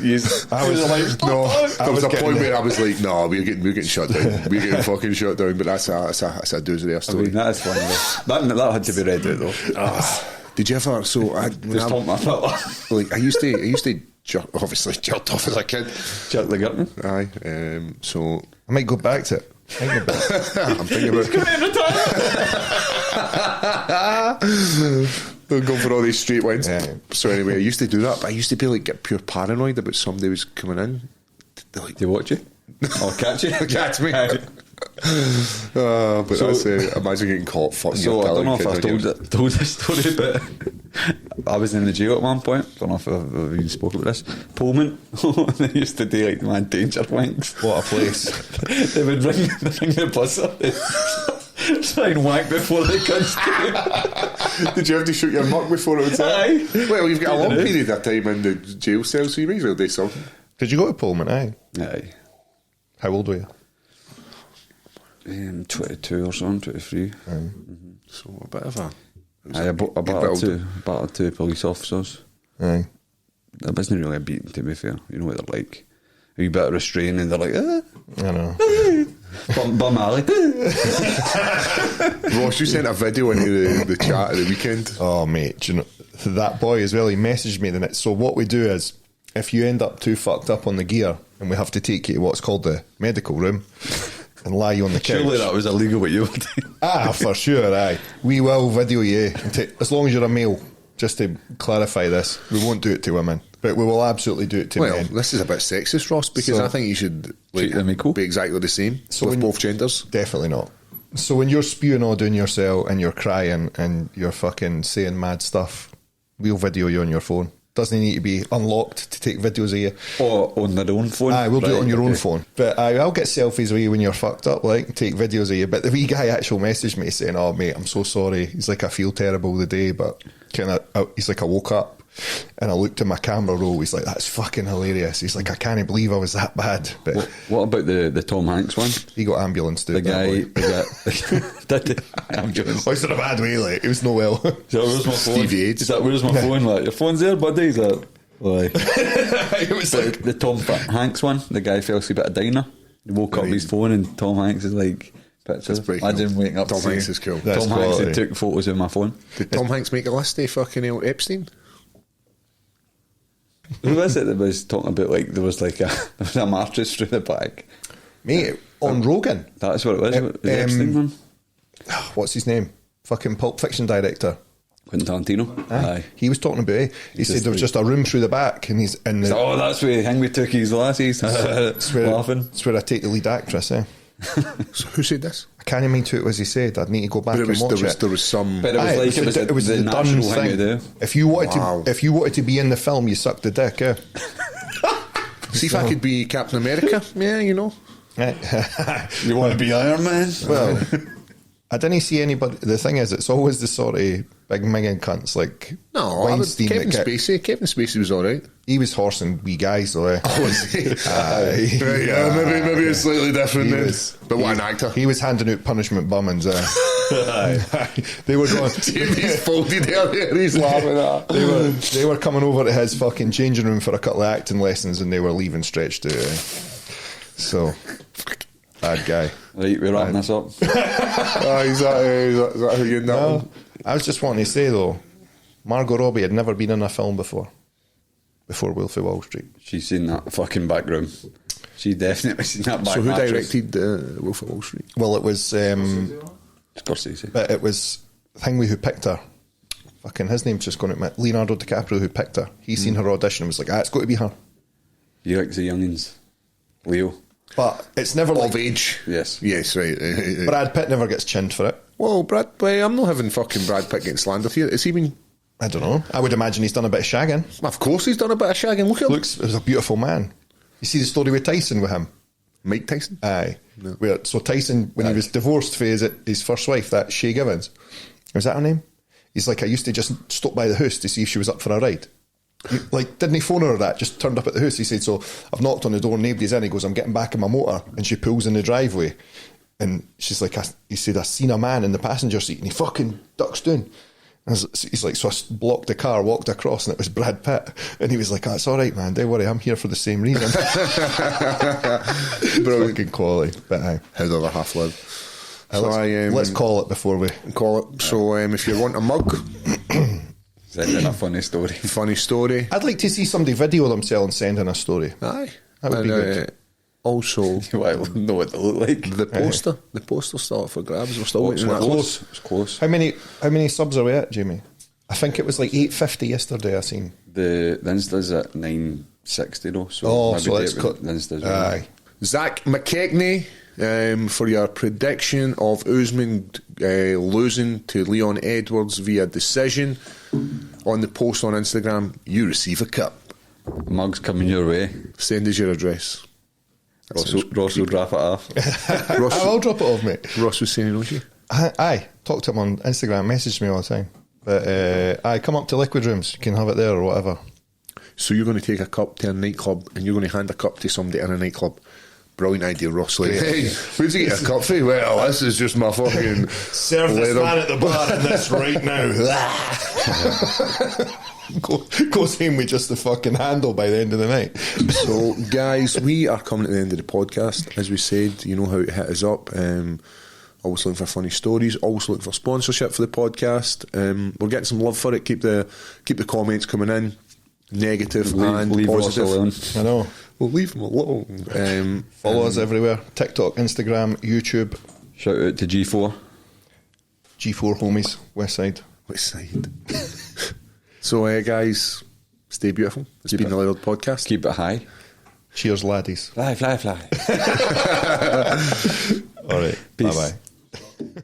I was like, no, there was a getting point it. where I was like, no, we're getting shut down. We're getting fucking shut down. But that's a doozy there I story. mean, that is funny though. That had to be read out though. Did you ever? So Just hump my foot. like I used to obviously jerked off as a kid. Jerk the curtain. Aye, so I might go back to it. I'm thinking about don't go for all these straight wins. Yeah. So anyway, I used to do that, but I used to be like get pure paranoid about somebody was coming in. They're like, Do you watch you? Or catch you? catch me. But So- that's imagine getting caught fucking So your I don't know pal if kid I've when told this story, but I was in the jail at one point. Don't know if I've even spoken about this. Pullman, they used to do like mad danger wanks. What a place. They would ring the bus up. Try and wank before the guns came. Did you have to shoot your muck before it was there? Aye. Well, you've got a long Did it? period of time in the jail cell, so you may as well do something. Did you go to Pullman? Aye. Aye. How old were you? 22 or something, 23. So a bit of a... I battled two police officers. Aye. That wasn't really a beating, to be fair. You know what they're like. A wee bit of restraint and they're like, I know. Bum alley. Ross, you sent a video into the chat at the weekend. Oh, mate, do you know, that boy as well, he messaged me the next. So what we do is, if you end up too fucked up on the gear and we have to take you to what's called the medical room and lie you on the couch. Surely that was illegal what you were doing. For sure, aye. We will video you, as long as you're a male, just to clarify this. We won't do it to women, but we will absolutely do it to Well, men. this is a bit sexist, Ross, because So- I think you should Treat them equal. be exactly the same So with when- both genders. Definitely not. So when you're spewing all down your cell and you're crying and you're fucking saying mad stuff, we'll video you on your phone. Doesn't need to be unlocked to take videos of you. Or on their own phone. Aye, we'll do it Right, on your own okay. phone. But I'll get selfies of you when you're fucked up, like, take videos of you. But the wee guy actually messaged me saying, oh, mate, I'm so sorry. He's like, I feel terrible today, but he's like, I woke up and I looked at my camera roll. He's like, that's fucking hilarious. He's like, I can't believe I was that bad. But What about the Tom Hanks one? he got ambulance to The it, that guy, boy. did I'm just. Oh, he's in a bad way, like, it was no well. Is that, where's my phone? Stevie AIDS. Is that, where's my phone? Like, your phone's there, buddy? Is that, like, It was like, the Tom Hanks one, the guy fell asleep at a diner. He woke up with his phone and Tom Hanks is like, pictures. pretty I cool. didn't wake up Tom to see Hanks is cool. That's Tom Hanks quality. took photos of my phone. Did Tom Hanks make a list of fucking Epstein? Who was it that was talking about, like, there was a mattress through the back? mate, on Rogan. That's what it was. The Epstein one? What's his name? Fucking Pulp Fiction director. Quentin Tarantino. Aye. He was talking about it. He said there was just a room through the back and he's in the... Oh, that's where Hangway took his glasses. It's where, Laughing. it's where I take the lead actress, eh? So who said this? I can't mind who it was he said. I'd need to go back But and watch it. there was some. But it was Aye, like it was the the done natural thing to do. If you wanted Wow. to, if you wanted to be in the film, you sucked the dick. Yeah. See if I could be Captain America. Yeah, you know. You want to be Iron Man? Well, I didn't see anybody. The thing is, it's always the sort of big minging cunts like No, Weinstein. Kevin that Spacey. Kevin Spacey was all right. he was horsing wee guys though. Eh? Was he? Aye. Right, yeah, maybe it's slightly different He then. was- But what an actor. He was handing out punishment bummings. They were going. Jamie's folded there. He's laughing at. They were coming over to his fucking changing room for a couple of acting lessons, and they were leaving stretched out. So, bad guy. Right, we're wrapping this up. Is that who you know? No, I was just wanting to say though, Margot Robbie had never been in a film before Wolf of Wall Street. She's seen that fucking back room. She definitely seen that back So who mattress. directed Wolf of Wall Street? Well, it was, Scorsese. but it was Thingy who picked her. Fucking his name's just going to Leonardo DiCaprio who picked her. He seen her audition and was like, it's got to be her. You like the youngins? Leo. But it's never Of like age. Yes. Yes, right. Brad Pitt never gets chinned for it. Well, I'm not having fucking Brad Pitt getting slandered here. Has he been... I don't know. I would imagine he's done a bit of shagging. Of course he's done a bit of shagging. Look at him. Looks, he's a beautiful man. You see the story with Tyson with him? Mike Tyson. Aye. So Tyson, when he was divorced for his first wife, that Shay Givens, was that her name? He's like, I used to just stop by the house to see if she was up for a ride. Like, didn't he phone her that? Just turned up at the house. He said, so I've knocked on the door, nobody's in. He goes, I'm getting back in my motor. And she pulls in the driveway. And she's like, he said, I seen a man in the passenger seat. And he fucking ducks down. And he's like, so I blocked the car, walked across, and it was Brad Pitt. And he was like, it's all right, man. Don't worry, I'm here for the same reason. Brilliant. Fucking quality. But aye. How the other half live. So Let's call it before we... call it. So if you want a mug, Send in a funny story. funny story. I'd like to see somebody video themselves and send in a story. Aye. That would be good. Also, You want to know what they look like. the poster's still up for grabs. We're still waiting on that. Close. It's close. How many subs are we at, Jamie? I think it was like 850 yesterday. I seen. The Insta's at 960 though. So Oh, maybe so let's do it cut. with Insta's. Aye. Zach McKechnie, for your prediction of Usman losing to Leon Edwards via decision. On the post on Instagram, you receive a cup. Mug's coming your way. Send us your address. Ross will drop it off. Ross, I'll drop it off, mate. Ross was saying he knows you. Aye, talk to him on Instagram. Message me all the time. But aye, come up to Liquid Rooms. You can have it there or whatever. So you're going to take a cup to a nightclub and you're going to hand a cup to somebody in a nightclub. Brilliant idea, Ross. Like, hey, where'd you get a cup for? Well, this is just my fucking Serve this leather- man at the bar and this right now. Goes home with just the fucking handle by the end of the night. So, guys, we are coming to the end of the podcast. As we said, you know how to hit us up. Always looking for funny stories. Always looking for sponsorship for the podcast. We're getting some love for it. Keep the comments coming in, negative and Leave Ross positive. alone. I know. We'll leave them alone. Follow us everywhere. TikTok, Instagram, YouTube. Shout out to G4. G4 homies, West Side. West Side. So, guys, stay beautiful. It's been the Laird Podcast. Keep it high. Cheers, laddies. Fly, fly, fly. All right. Peace. Bye-bye.